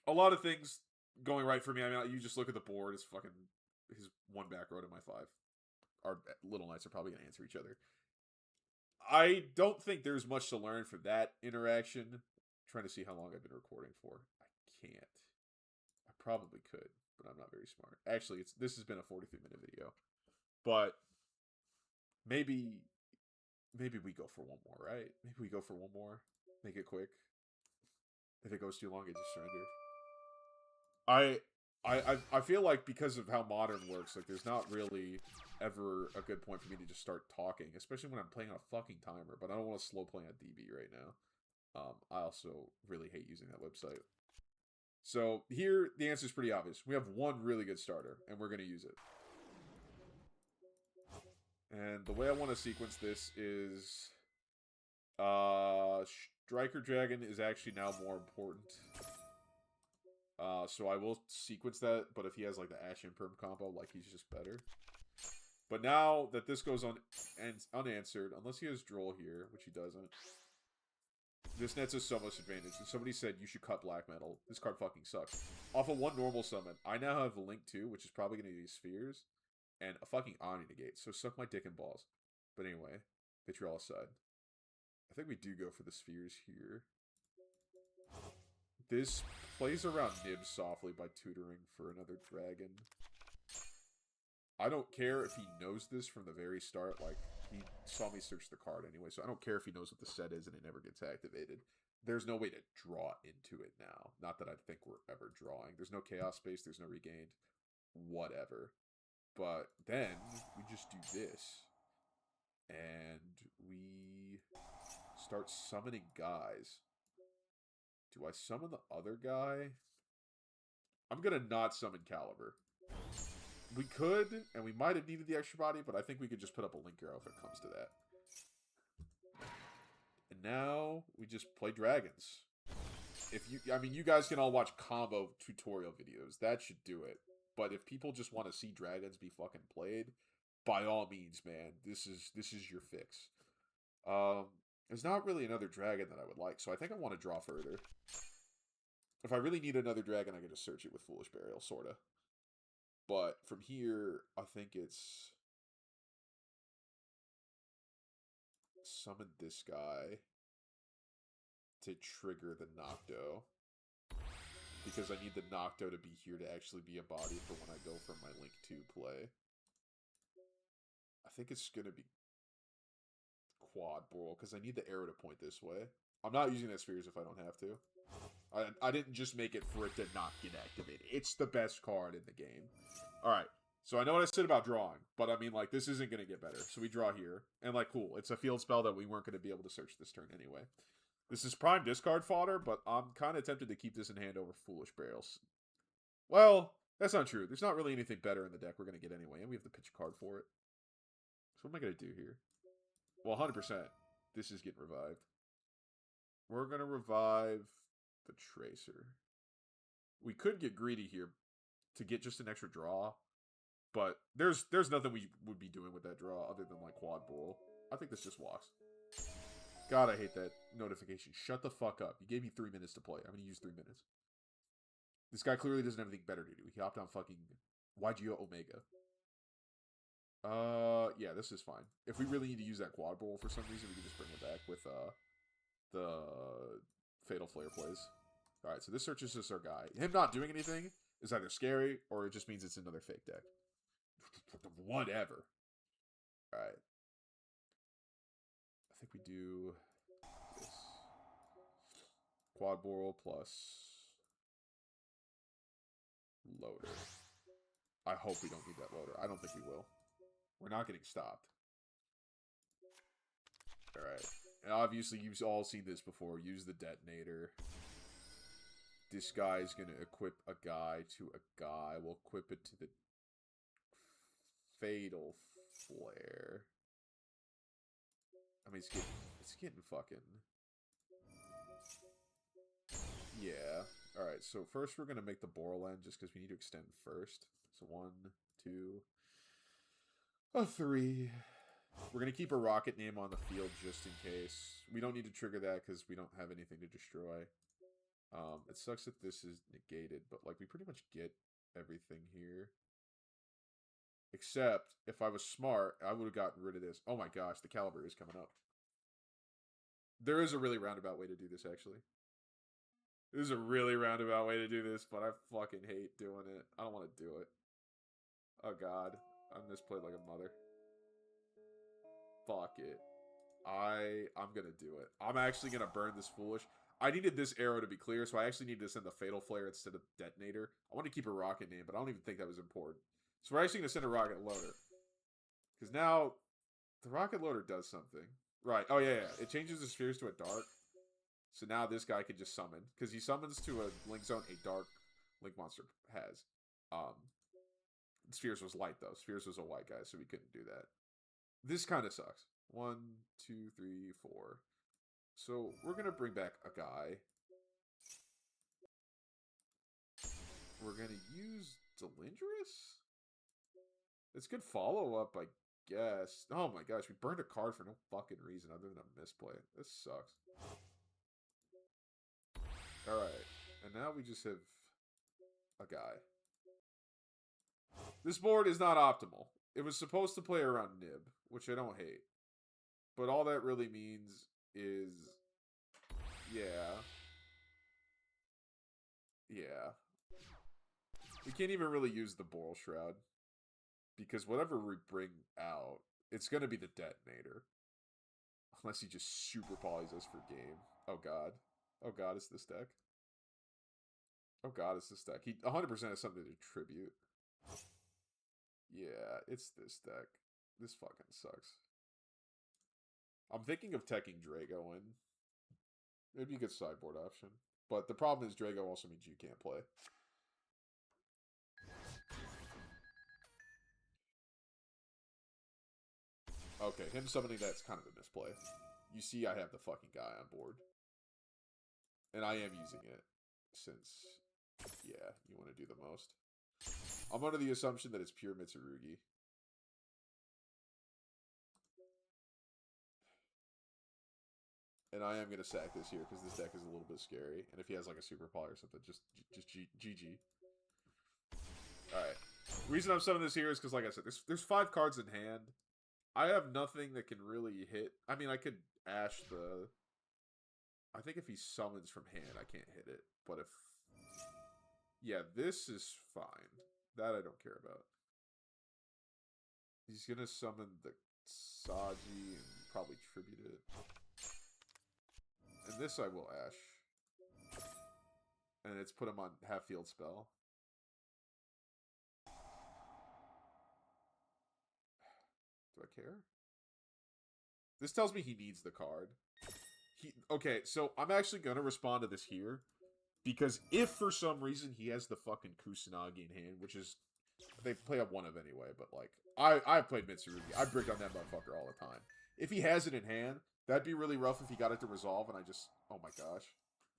A lot of things going right for me. I mean, you just look at the board. It's fucking... His one back row to my 5. Our Little Knights are probably going to answer each other. I don't think there's much to learn from that interaction. I'm trying to see how long I've been recording for. I can't. I probably could, but I'm not very smart. Actually, this has been a 43-minute video. But maybe we go for one more, right? Maybe we go for one more. Make it quick. If it goes too long, I just surrender. I feel like because of how Modern works, like there's not really ever a good point for me to just start talking, especially when I'm playing on a fucking timer, but I don't want to slow play on DB right now. I also really hate using that website. So here, the answer is pretty obvious. We have one really good starter, and we're going to use it. And the way I want to sequence this is... Striker Dragon is actually now more important. So I will sequence that, but if he has like the Ash Imperm combo, like he's just better. But now that this goes on and unanswered, unless he has Droll here, which he doesn't, this nets us so much advantage. And somebody said you should cut Black Metal. This card fucking sucks. Off of one normal summon, I now have a Link 2, which is probably going to be Spheres, and a fucking Omni Negate. So suck my dick and balls. But anyway, vitriol aside. I think we do go for the Spheres here. This plays around Nib softly by tutoring for another dragon. I don't care if he knows this from the very start. Like, he saw me search the card anyway, so I don't care if he knows what the set is and it never gets activated. There's no way to draw into it now. Not that I think we're ever drawing. There's no Chaos Space, there's no Regained. Whatever. But then, we just do this. And we start summoning guys. Do I summon the other guy? I'm going to not summon Caliber. We could, and we might have needed the extra body, but I think we could just put up a link arrow if it comes to that. And now we just play dragons. If you, I mean, you guys can all watch combo tutorial videos. That should do it. But if people just want to see dragons be fucking played, by all means, man, this is your fix. There's not really another dragon that I would like, so I think I want to draw further. If I really need another dragon, I can just search it with Foolish Burial, sorta. But from here, I think it's summon this guy to trigger the Nocto. Because I need the Nocto to be here to actually be a body for when I go for my Link 2 play. I think it's going to be Quad Brawl, because I need the arrow to point this way. I'm not using that spheres if I don't have to. I didn't just make it for it to not get activated. It's the best card in the game. Alright, so I know what I said about drawing, but I mean, like, this isn't going to get better. So we draw here, and like, cool, it's a field spell that we weren't going to be able to search this turn anyway. This is prime discard fodder, but I'm kind of tempted to keep this in hand over Foolish Burials. Well, that's not true. There's not really anything better in the deck we're going to get anyway, and we have to pitch a card for it. So what am I going to do here? Well, 100%, this is getting revived. We're going to revive the Tracer. We could get greedy here to get just an extra draw, but there's nothing we would be doing with that draw other than, like, Quad Brawl. I think this just walks. God, I hate that notification. Shut the fuck up. You gave me 3 minutes to play. I'm going to use 3 minutes. This guy clearly doesn't have anything better to do. He hopped on fucking yugioh Omega. Yeah, this is fine. If we really need to use that Quad Brawl for some reason, we can just bring it back with, the Fatal Flare plays. Alright, so this searches us our guy. Him not doing anything is either scary, or it just means it's another fake deck. Whatever. Alright. I think we do this. Quad Brawl plus loader. I hope we don't need that loader. I don't think we will. We're not getting stopped. Alright. And obviously you've all seen this before. Use the detonator. This guy's gonna equip a guy to a guy. We'll equip it to the Fatal Flare. I mean, it's getting fucking... Yeah. Alright, so first we're going to make the Boral end just because we need to extend first. So 1, 2, 3. We're going to keep a rocket name on the field just in case. We don't need to trigger that because we don't have anything to destroy. It sucks that this is negated, but like we pretty much get everything here. Except, if I was smart, I would have gotten rid of this. Oh my gosh, the Caliber is coming up. There is a really roundabout way to do this, actually. This is a really roundabout way to do this, but I fucking hate doing it. I don't want to do it. Oh god. I misplayed like a mother. Fuck it. I'm gonna do it. I'm actually gonna burn this Foolish. I needed this arrow to be clear, so I actually need to send the Fatal Flare instead of Detonator. I want to keep a rocket name, but I don't even think that was important. So we're actually going to send a rocket loader. Because now, the rocket loader does something. Right, oh yeah. It changes the spheres to a dark. So now this guy can just summon. Because he summons to a Link Zone a dark Link monster has. Spheres was light though. Spheres was a white guy, so we couldn't do that. This kind of sucks. 1, 2, 3, 4. So we're going to bring back a guy. We're going to use Delindrous? It's good follow-up, I guess. Oh my gosh, we burned a card for no fucking reason other than a misplay. This sucks. Alright, and now we just have a guy. This board is not optimal. It was supposed to play around Nib, which I don't hate. But all that really means is... Yeah. Yeah. We can't even really use the Boral Shroud. Because whatever we bring out, it's going to be the Detonator. Unless he just super polys us for game. Oh god. Oh god, it's this deck. Oh god, it's this deck. He 100% has something to tribute. Yeah, it's this deck. This fucking sucks. I'm thinking of teching Drago in. It'd be a good sideboard option. But the problem is Drago also means you can't play. Okay, him summoning that's kind of a misplay. You see I have the fucking guy on board. And I am using it. Since, yeah, you want to do the most. I'm under the assumption that it's pure Mitsurugi. And I am going to sack this here, because this deck is a little bit scary. And if he has like a super poly or something, just GG. Alright. The reason I'm summoning this here is because, like I said, there's 5 cards in hand. I have nothing that can really hit. I mean, I could Ash the... I think if he summons from hand, I can't hit it. But if... Yeah, this is fine. That I don't care about. He's going to summon the Saji and probably tribute it. And this I will Ash. And it's put him on half-field spell. Do I care? This tells me he needs the card. Okay, so I'm actually going to respond to this here. Because if for some reason he has the fucking Kusanagi in hand, which is... They play a 1 of anyway, but like... I've played Mitsurugi. I bricked on that motherfucker all the time. If he has it in hand, that'd be really rough if he got it to resolve and I just... Oh my gosh.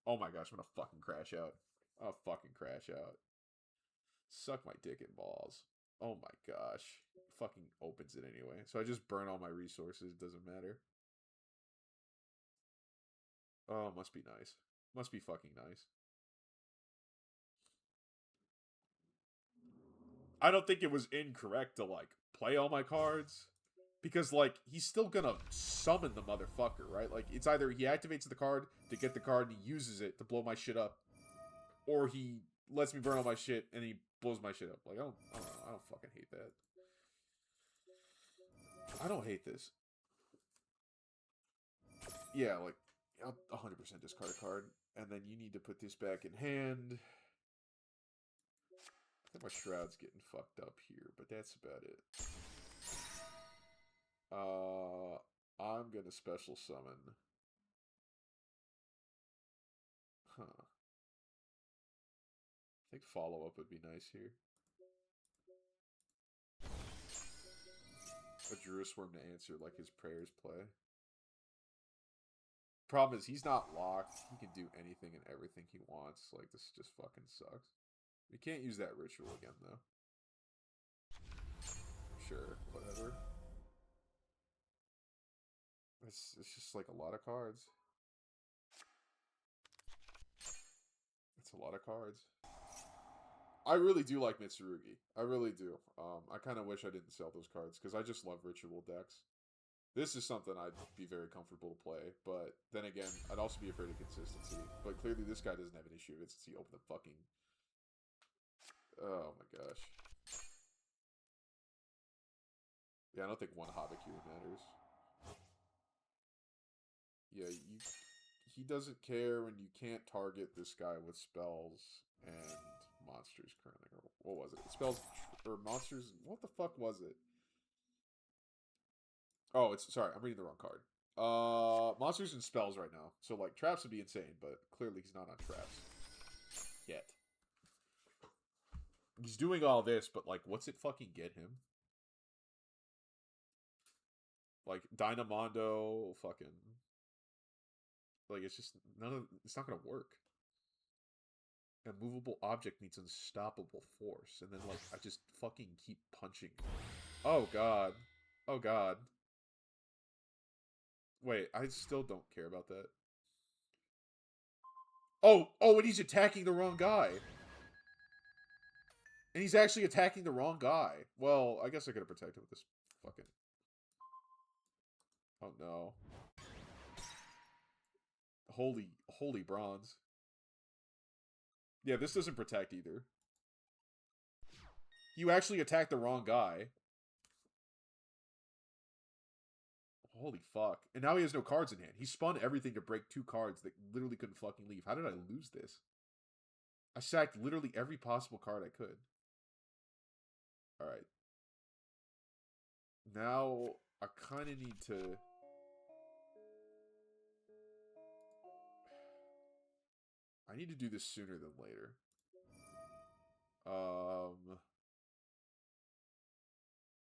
Oh my gosh, I'm gonna fucking crash out. I'll fucking crash out. Suck my dick and balls. Oh my gosh. Fucking opens it anyway. So I just burn all my resources. Doesn't matter. Oh, must be nice. Must be fucking nice. I don't think it was incorrect to, like, play all my cards. Because, like, he's still gonna summon the motherfucker, right? Like, it's either he activates the card to get the card and he uses it to blow my shit up. Or he lets me burn all my shit and he blows my shit up. Like, I don't fucking hate that. I don't hate this. Yeah, like, I'll 100% discard a card. And then you need to put this back in hand. I think my Shroud's getting fucked up here, but that's about it. I'm gonna special summon. Huh. I think follow-up would be nice here. A Jerusalem to answer like his prayers play. Problem is, he's not locked. He can do anything and everything he wants. Like, this just fucking sucks. We can't use that ritual again, though. Sure, whatever. It's just like a lot of cards. It's a lot of cards. I really do like Mitsurugi. I really do. I kind of wish I didn't sell those cards, because I just love ritual decks. This is something I'd be very comfortable to play, but then again, I'd also be afraid of consistency. But clearly this guy doesn't have an issue of it since he opened the fucking... Oh my gosh. Yeah, I don't think one Habakiri matters. Yeah, he doesn't care when you can't target this guy with spells and monsters currently. Or what was it? Spells or monsters? What the fuck was it? Oh, it's... Sorry, I'm reading the wrong card. Monsters and spells right now. So, like, traps would be insane, but clearly he's not on traps. Yet. He's doing all this, but, like, what's it fucking get him? Like, Dynamondo, fucking... Like, it's just... It's not gonna work. A movable object needs unstoppable force. And then, like, I just fucking keep punching. Oh, God. Oh, God. Wait, I still don't care about that. Oh, and he's attacking the wrong guy. And he's actually attacking the wrong guy. Well, I guess I could have protected with this fucking... Oh, no. Holy bronze. Yeah, this doesn't protect either. You actually attacked the wrong guy. Holy fuck. And now he has no cards in hand. He spun everything to break 2 cards that literally couldn't fucking leave. How did I lose this? I sacked literally every possible card I could. Alright. Now, I kind of need to... I need to do this sooner than later.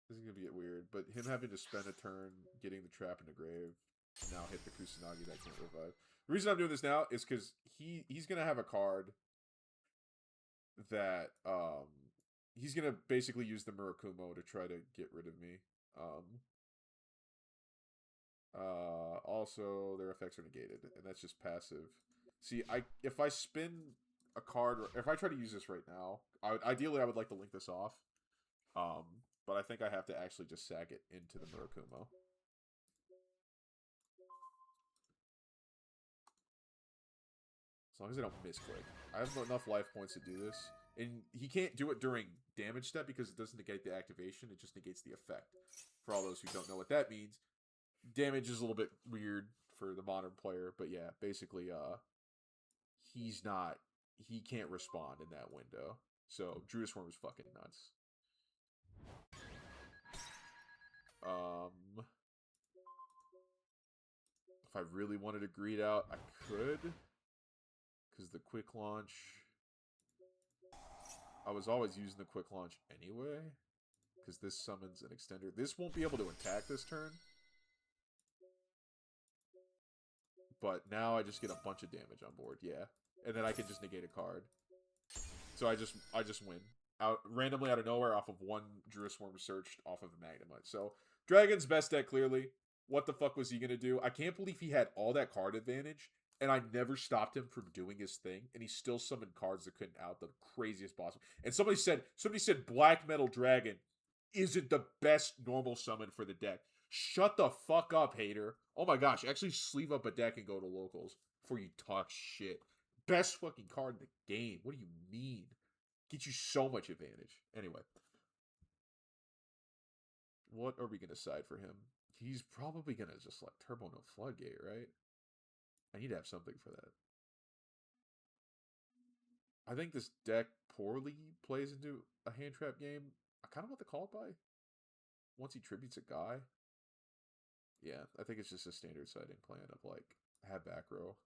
This is gonna get weird. But him having to spend a turn getting the trap in the grave, now hit the Kusanagi that can't revive. The reason I'm doing this now is because he's gonna have a card that he's gonna basically use the Murakumo to try to get rid of me. Also their effects are negated, and that's just passive. See, if I spin a card, or if I try to use this right now, ideally I would like to link this off. But I think I have to actually just sack it into the Murakumo. As long as I don't misclick. I have enough life points to do this. And he can't do it during damage step because it doesn't negate the activation. It just negates the effect. For all those who don't know what that means, damage is a little bit weird for the modern player. But yeah, basically, he can't respond in that window. So Druid Swarm is fucking nuts. If I really wanted to greed out, I could. Because the quick launch... I was always using the quick launch anyway. Because this summons an extender. This won't be able to attack this turn. But now I just get a bunch of damage on board, yeah. And then I can just negate a card. So I just win. Randomly out of nowhere off of one Druid Swarm searched off of a Magnemite. So, Dragon's best deck, clearly. What the fuck was he going to do? I can't believe he had all that card advantage, and I never stopped him from doing his thing, and he still summoned cards that couldn't out the craziest boss. And somebody said Black Metal Dragon isn't the best normal summon for the deck. Shut the fuck up, hater. Oh my gosh, actually sleeve up a deck and go to locals before you talk shit. Best fucking card in the game. What do you mean? Get you so much advantage. Anyway. What are we going to side for him? He's probably going to just, like, Turbo No Floodgate, right? I need to have something for that. I think this deck poorly plays into a hand trap game. I kind of want the call by. Once he tributes a guy. Yeah, I think it's just a standard siding plan of, like, have back row.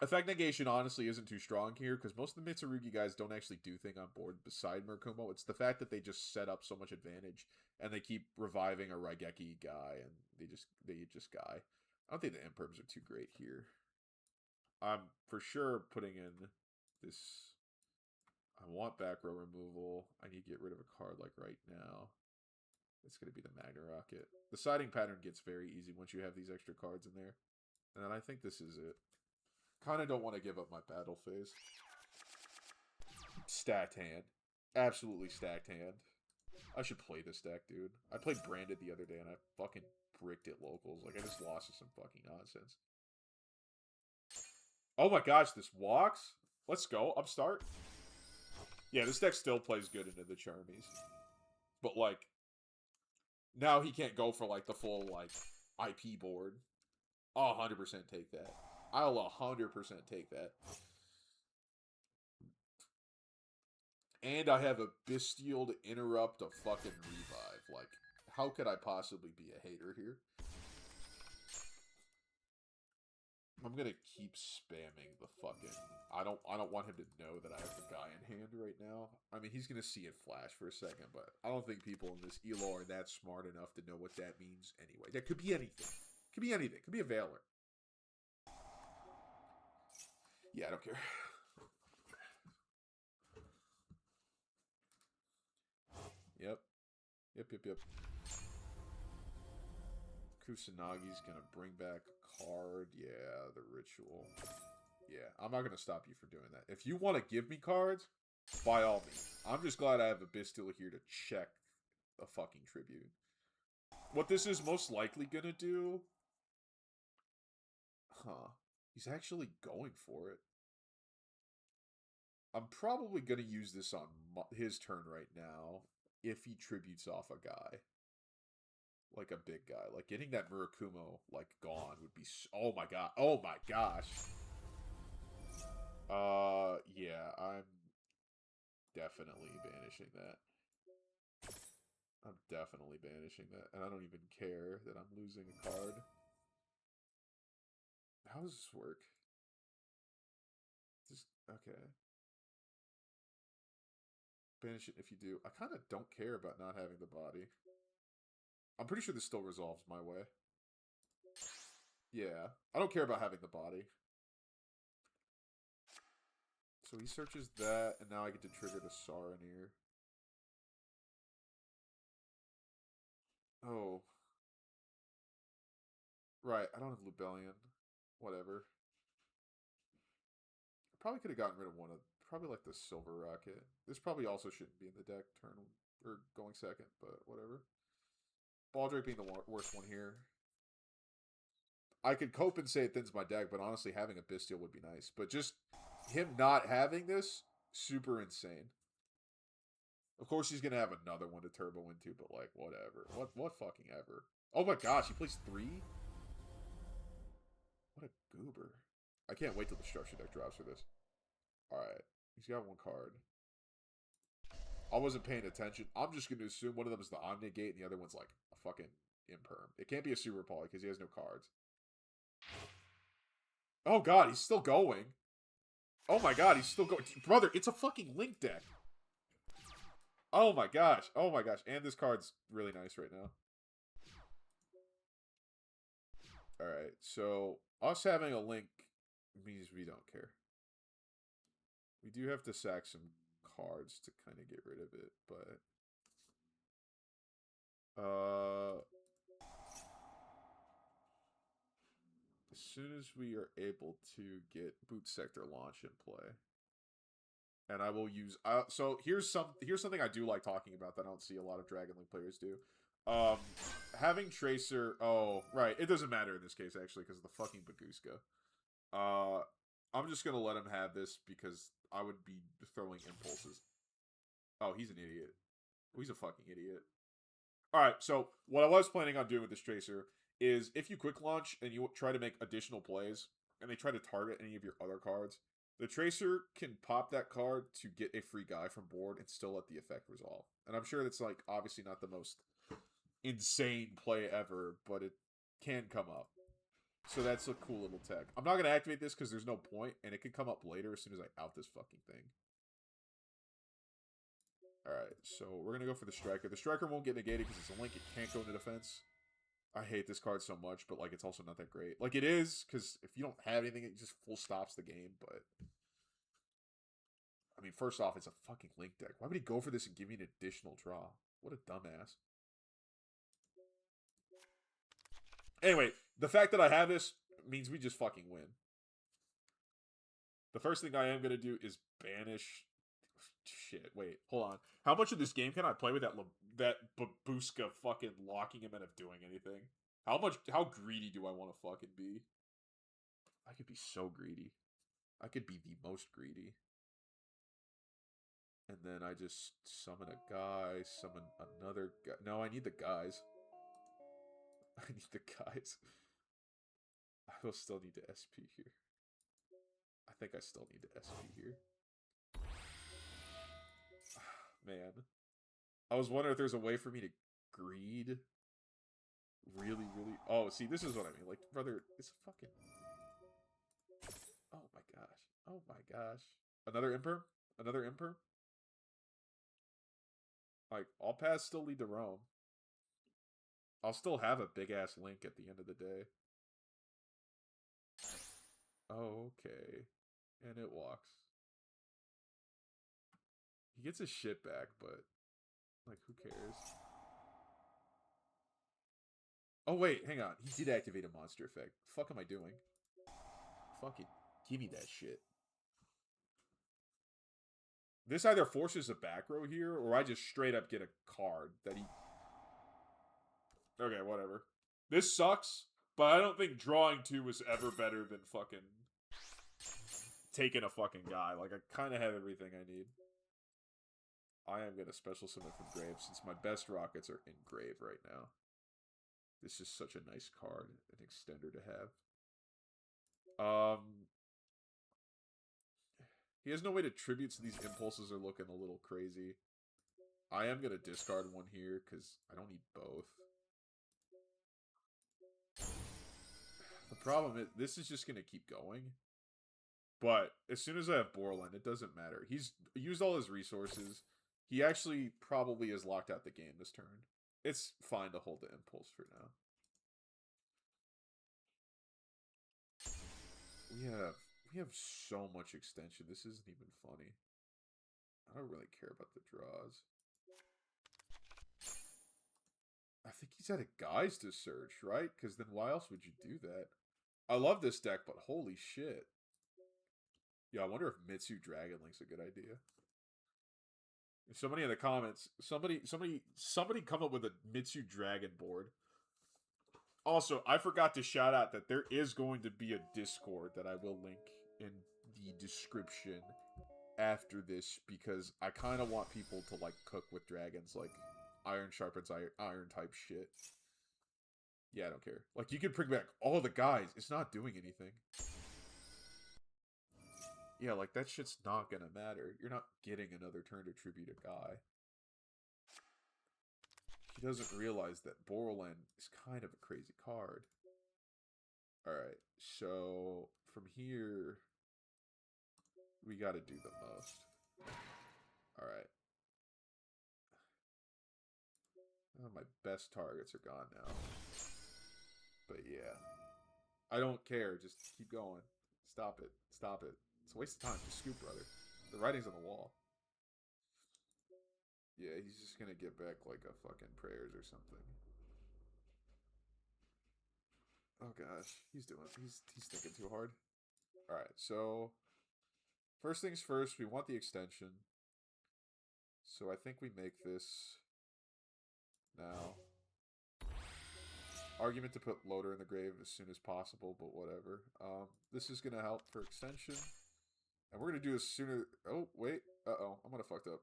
Effect negation honestly isn't too strong here because most of the Mitsurugi guys don't actually do thing on board beside Murakumo. It's the fact that they just set up so much advantage and they keep reviving a Raigeki guy and they just guy. I don't think the imperms are too great here. I'm for sure putting in this. I want back row removal. I need to get rid of a card like right now. It's going to be the Magna Rocket. The siding pattern gets very easy once you have these extra cards in there. And then I think this is it. Kind of don't want to give up my battle phase. Stacked hand. Absolutely stacked hand. I should play this deck, dude. I played Branded the other day and I fucking bricked it locals. Like, I just lost to some fucking nonsense. Oh my gosh, this walks? Let's go. Upstart. Yeah, this deck still plays good into the Charmies. But, like, now he can't go for, like, the full, like, IP board. I'll 100% take that. I'll 100% take that. And I have a Bestial to interrupt a fucking revive. Like, how could I possibly be a hater here? I'm gonna keep spamming the fucking... I don't want him to know that I have the guy in hand right now. I mean, he's gonna see it flash for a second, but I don't think people in this ELO are that smart enough to know what that means anyway. That could be anything. Could be anything. Could be a Valor. Yeah, I don't care. Yep. Yep. Kusanagi's gonna bring back a card. Yeah, the ritual. Yeah, I'm not gonna stop you from doing that. If you want to give me cards, by all means. I'm just glad I have a Bistila here to check a fucking tribute. What this is most likely gonna do... Huh. He's actually going for it. I'm probably gonna use this on his turn right now if he tributes off a guy. Like a big guy. Like, getting that Murakumo, like, gone would be... Oh my god. Oh my gosh. Yeah, I'm definitely banishing that. I'm definitely banishing that. And I don't even care that I'm losing a card. How does this work? Just, okay. Banish it if you do. I kind of don't care about not having the body. I'm pretty sure this still resolves my way. Yeah. I don't care about having the body. So he searches that, and now I get to trigger the Saronir. Oh. Right, I don't have Lubellion. Whatever. I probably could have gotten rid of one of... Probably like the Silver Rocket. This probably also shouldn't be in the deck turn or going second, but whatever. Baldrake being the worst one here. I could cope and say it thins my deck, but honestly, having a Bestial would be nice. But just him not having this, super insane. Of course, he's going to have another one to turbo into, but like, whatever. What fucking ever. Oh my gosh, he plays 3? What a goober. I can't wait till the structure deck drops for this. Alright, he's got one card. I wasn't paying attention. I'm just going to assume one of them is the Omni Gate and the other one's like a fucking Imperm. It can't be a Super Poly because he has no cards. Oh god, he's still going. Oh my god, he's still going. Brother, it's a fucking Link deck. Oh my gosh. Oh my gosh. And this card's really nice right now. Alright, so us having a Link means we don't care. We do have to sack some cards to kind of get rid of it, but... as soon as we are able to get Boot Sector Launch in play, and I will use... so here's something I do like talking about that I don't see a lot of Dragon Link players do. Having Tracer... Oh, right. It doesn't matter in this case, actually, because of the fucking Baguska. I'm just going to let him have this because I would be throwing impulses. Oh, he's an idiot. Oh, he's a fucking idiot. Alright, so what I was planning on doing with this Tracer is if you quick launch and you try to make additional plays, and they try to target any of your other cards, the Tracer can pop that card to get a free guy from board and still let the effect resolve. And I'm sure that's, like, obviously not the most insane play ever, but it can come up. So that's a cool little tech. I'm not going to activate this because there's no point, and it can come up later as soon as I out this fucking thing. Alright, so we're going to go for the Striker. The Striker won't get negated because it's a Link. It can't go into defense. I hate this card so much, but like it's also not that great. Like it is, because if you don't have anything, it just full stops the game, but... I mean, first off, it's a fucking Link deck. Why would he go for this and give me an additional draw? What a dumbass. Anyway, the fact that I have this means we just fucking win. The first thing I am going to do is banish... Shit, wait, hold on. How much of this game can I play with that Babushka fucking locking him out of doing anything? How greedy do I want to fucking be? I could be so greedy. I could be the most greedy. And then I just summon a guy, summon another guy. No, I need the guys. I need the guys. I will still need to SP here. I think I still need to SP here. Man. I was wondering if there's a way for me to greed. Really, really... Oh, see, this is what I mean. Like, brother, it's fucking... Oh my gosh. Oh my gosh. Another Imper? Another Imper? Like, all paths still lead to Rome. I'll still have a big-ass Link at the end of the day. Oh, okay. And it walks. He gets his shit back, but... like, who cares? Oh, wait, hang on. He did activate a monster effect. The fuck am I doing? Fucking give me that shit. This either forces a back row here, or I just straight up get a card that he... Okay, whatever. This sucks, but I don't think drawing 2 was ever better than fucking... taking a fucking guy. Like, I kind of have everything I need. I am going to special summon from Grave, since my best Rockets are in Grave right now. This is such a nice card, an extender to have. He has no way to tribute, so these impulses are looking a little crazy. I am going to discard one here, because I don't need both. The problem is, this is just going to keep going. But, as soon as I have Borland, it doesn't matter. He's used all his resources. He actually probably has locked out the game this turn. It's fine to hold the impulse for now. We have so much extension. This isn't even funny. I don't really care about the draws. I think he's out of guys to search, right? Because then why else would you do that? I love this deck, but holy shit. Yeah, I wonder if Mitsu Dragon Link's a good idea. Somebody in the comments, somebody come up with a Mitsu Dragon board. Also, I forgot to shout out that there is going to be a Discord that I will link in the description after this, because I kind of want people to, like, cook with dragons, like, iron sharpens iron type shit. Yeah, I don't care. Like, you can bring back all the guys. It's not doing anything. Yeah, like, that shit's not gonna matter. You're not getting another turn to tribute a guy. He doesn't realize that Borland is kind of a crazy card. Alright, so from here, we gotta do the most. Alright. Oh, my best targets are gone now. But yeah. I don't care. Just keep going. Stop it. Stop it. It's a waste of time. Just scoop, brother. The writing's on the wall. Yeah, he's just gonna get back like a fucking prayers or something. Oh gosh, he's thinking too hard. Alright, so first things first, we want the extension. So I think we make this now. Argument to put Loader in the grave as soon as possible, but whatever. This is gonna help for extension. And we're gonna do as sooner. Oh, wait. Uh-oh, I'm gonna fucked up.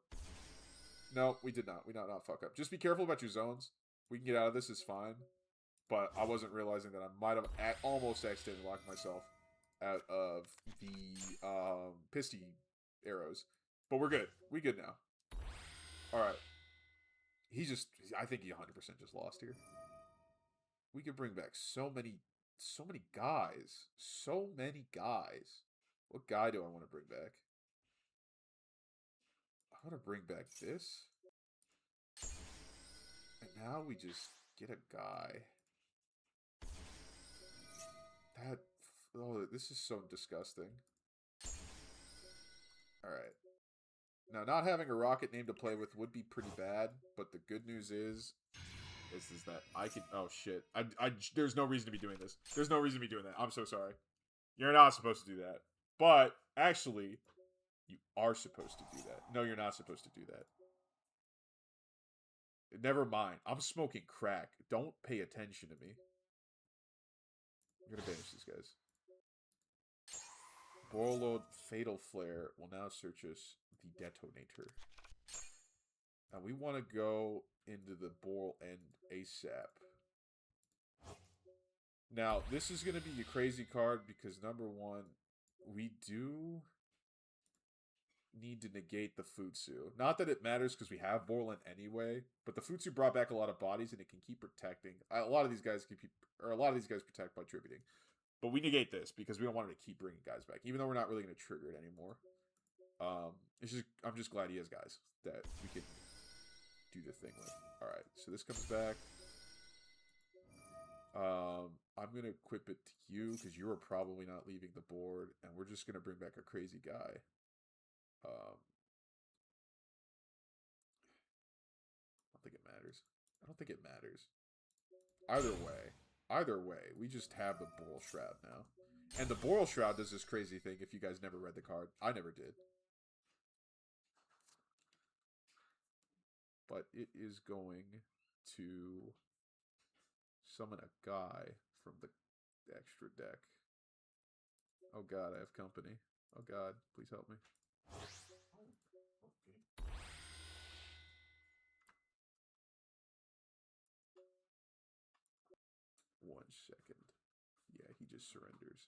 No, we did not. We did not fuck up. Just be careful about your zones. We can get out of this, is fine. But I wasn't realizing that I might have almost accidentally locked myself out of the Pisty arrows. But we're good. We good now. Alright. I think he 100% just lost here. We could bring back so many guys. So many guys. What guy do I want to bring back? I want to bring back this. And now we just get a guy. This is so disgusting. Alright. Now, not having a rocket name to play with would be pretty bad, but the good news is that I can... Oh, shit. There's no reason to be doing this. There's no reason to be doing that. I'm so sorry. You're not supposed to do that. But, actually, you are supposed to do that. No, you're not supposed to do that. Never mind. I'm smoking crack. Don't pay attention to me. I'm gonna banish these guys. Borload Fatal Flare will now search us the Detonator. Now we want to go into the Boral End ASAP. Now, this is going to be a crazy card because, number one, we do need to negate the Futsu. Not that it matters because we have Borland anyway, but the Futsu brought back a lot of bodies and it can keep protecting. A lot of these guys protect by tributing. But we negate this because we don't want him to keep bringing guys back, even though we're not really going to trigger it anymore. I'm just glad he has guys that we can do the thing with. All right, so this comes back. I'm going to equip it to you because you are probably not leaving the board, and we're just going to bring back a crazy guy. I don't think it matters. I don't think it matters. Either way, we just have the Boral Shroud now. And the Boral Shroud does this crazy thing if you guys never read the card. I never did. But it is going to summon a guy from the extra deck. Oh god, I have company. Oh god, please help me. One second. Yeah, he just surrenders.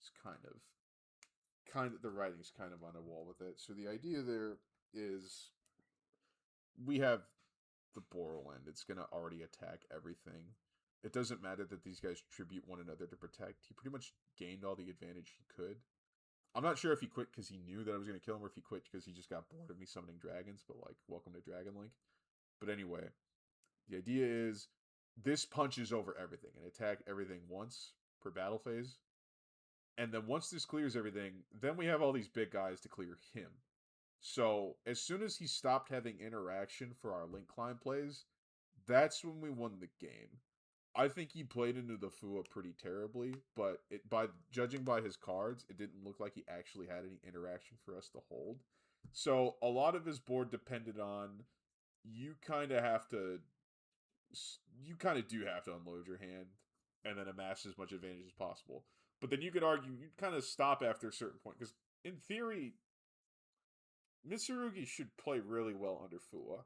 It's kind of the writing's kind of on a wall with it. So the idea there is we have the Borland. It's gonna already attack everything. It doesn't matter that these guys tribute one another to protect. He pretty much gained all the advantage he could. I'm not sure if he quit because he knew that I was going to kill him or if he quit because he just got bored of me summoning dragons, but like, welcome to Dragon Link. But anyway, the idea is this punches over everything and attack everything once per battle phase. And then once this clears everything, then we have all these big guys to clear him. So as soon as he stopped having interaction for our link climb plays, that's when we won the game. I think he played into the Fua pretty terribly, but by judging by his cards, it didn't look like he actually had any interaction for us to hold. So a lot of his board depended on you kind of have to you kind of do have to unload your hand and then amass as much advantage as possible. But then you could argue you kind of stop after a certain point because in theory Mitsurugi should play really well under Fua.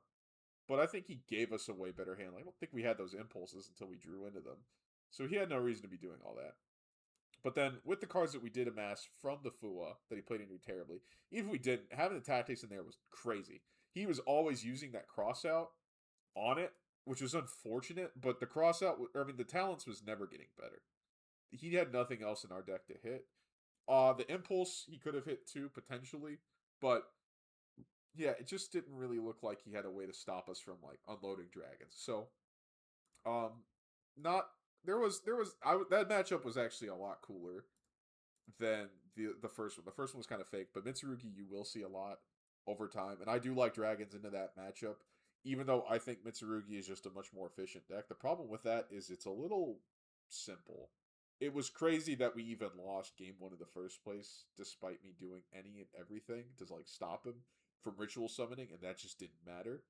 But I think he gave us a way better hand. I don't think we had those impulses until we drew into them. So he had no reason to be doing all that. But then with the cards that we did amass from the Fua that he played into terribly, even if we didn't, having the tactics in there was crazy. He was always using that crossout on it, which was unfortunate, but the crossout, the talents was never getting better. He had nothing else in our deck to hit. The impulse he could have hit too, potentially, but yeah, it just didn't really look like he had a way to stop us from like unloading dragons. So, um, not that matchup was actually a lot cooler than the first one. The first one was kind of fake, but Mitsurugi you will see a lot over time, and I do like dragons into that matchup. Even though I think Mitsurugi is just a much more efficient deck, the problem with that is it's a little simple. It was crazy that we even lost game one in the first place, despite me doing any and everything to like stop him from ritual summoning, and that just didn't matter.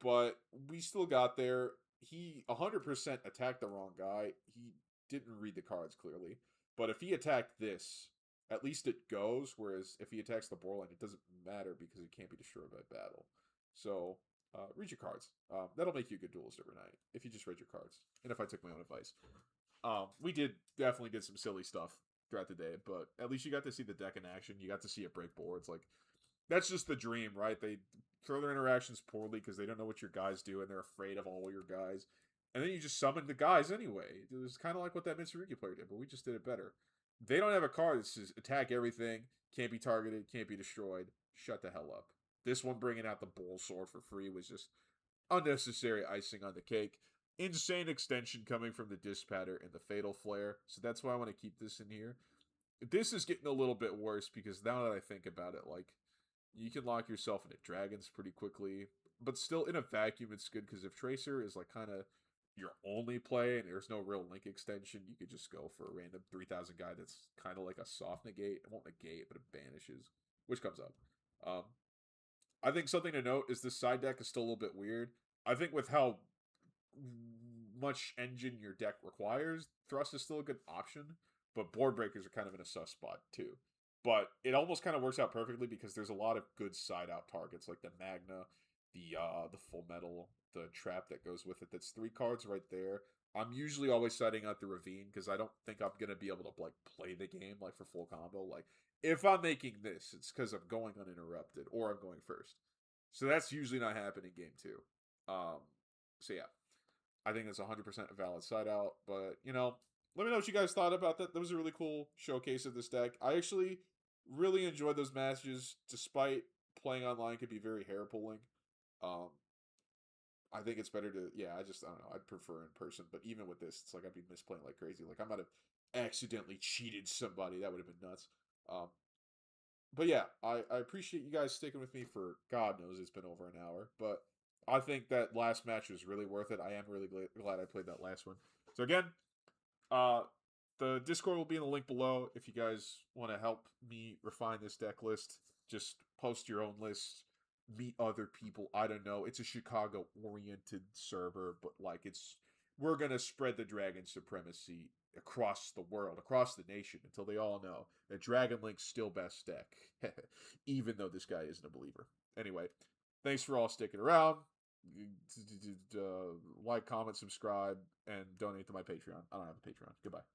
But we still got there. He 100% attacked the wrong guy. He didn't read the cards clearly. But if he attacked this, at least it goes. Whereas if he attacks the Borderline, it doesn't matter because it can't be destroyed by battle. So read your cards. That'll make you a good duelist overnight if you just read your cards. And if I took my own advice. We definitely did some silly stuff throughout the day, but at least you got to see the deck in action. You got to see it break boards. Like, that's just the dream, right? They throw their interactions poorly because they don't know what your guys do and they're afraid of all your guys. And then you just summon the guys anyway. It was kind of like what that Mitsurugi player did, but we just did it better. They don't have a card that says attack everything, can't be targeted, can't be destroyed. Shut the hell up. This one bringing out the Bull Sword for free was just unnecessary icing on the cake. Insane extension coming from the Dispatter and the Fatal Flare. So that's why I want to keep this in here. This is getting a little bit worse because now that I think about it, like, you can lock yourself into dragons pretty quickly. But still, in a vacuum, it's good because if Tracer is like kind of your only play and there's no real link extension, you could just go for a random 3,000 guy that's kind of like a soft negate. It won't negate, but it banishes, which comes up. I think something to note is this side deck is still a little bit weird. I think with how much engine your deck requires, Thrust is still a good option, but Board Breakers are kind of in a sus spot too. But it almost kind of works out perfectly because there's a lot of good side out targets like the Magna, the Full Metal, the Trap that goes with it. That's 3 cards right there. I'm usually always setting out the Ravine because I don't think I'm gonna be able to like play the game like for full combo. Like if I'm making this, it's because I'm going uninterrupted or I'm going first. So that's usually not happening game 2. So yeah, I think it's 100% a valid side out. But you know, let me know what you guys thought about that. That was a really cool showcase of this deck. I actually really enjoyed those matches, despite playing online could be very hair pulling. Um, I think it's better to, yeah, I don't know. I'd prefer in person, but even with this, it's like I'd be misplaying like crazy. Like I might have accidentally cheated somebody. That would have been nuts. Um, but yeah, I appreciate you guys sticking with me for God knows it's been over an hour. But I think that last match was really worth it. I am really glad I played that last one. So again, uh, the Discord will be in the link below if you guys want to help me refine this deck list. Just post your own list, meet other people. I don't know. It's a Chicago-oriented server, but like we're gonna spread the Dragon supremacy across the world, across the nation, until they all know that Dragon Link's still best deck, even though this guy isn't a believer. Anyway, thanks for all sticking around. Like, comment, subscribe, and donate to my Patreon. I don't have a Patreon. Goodbye.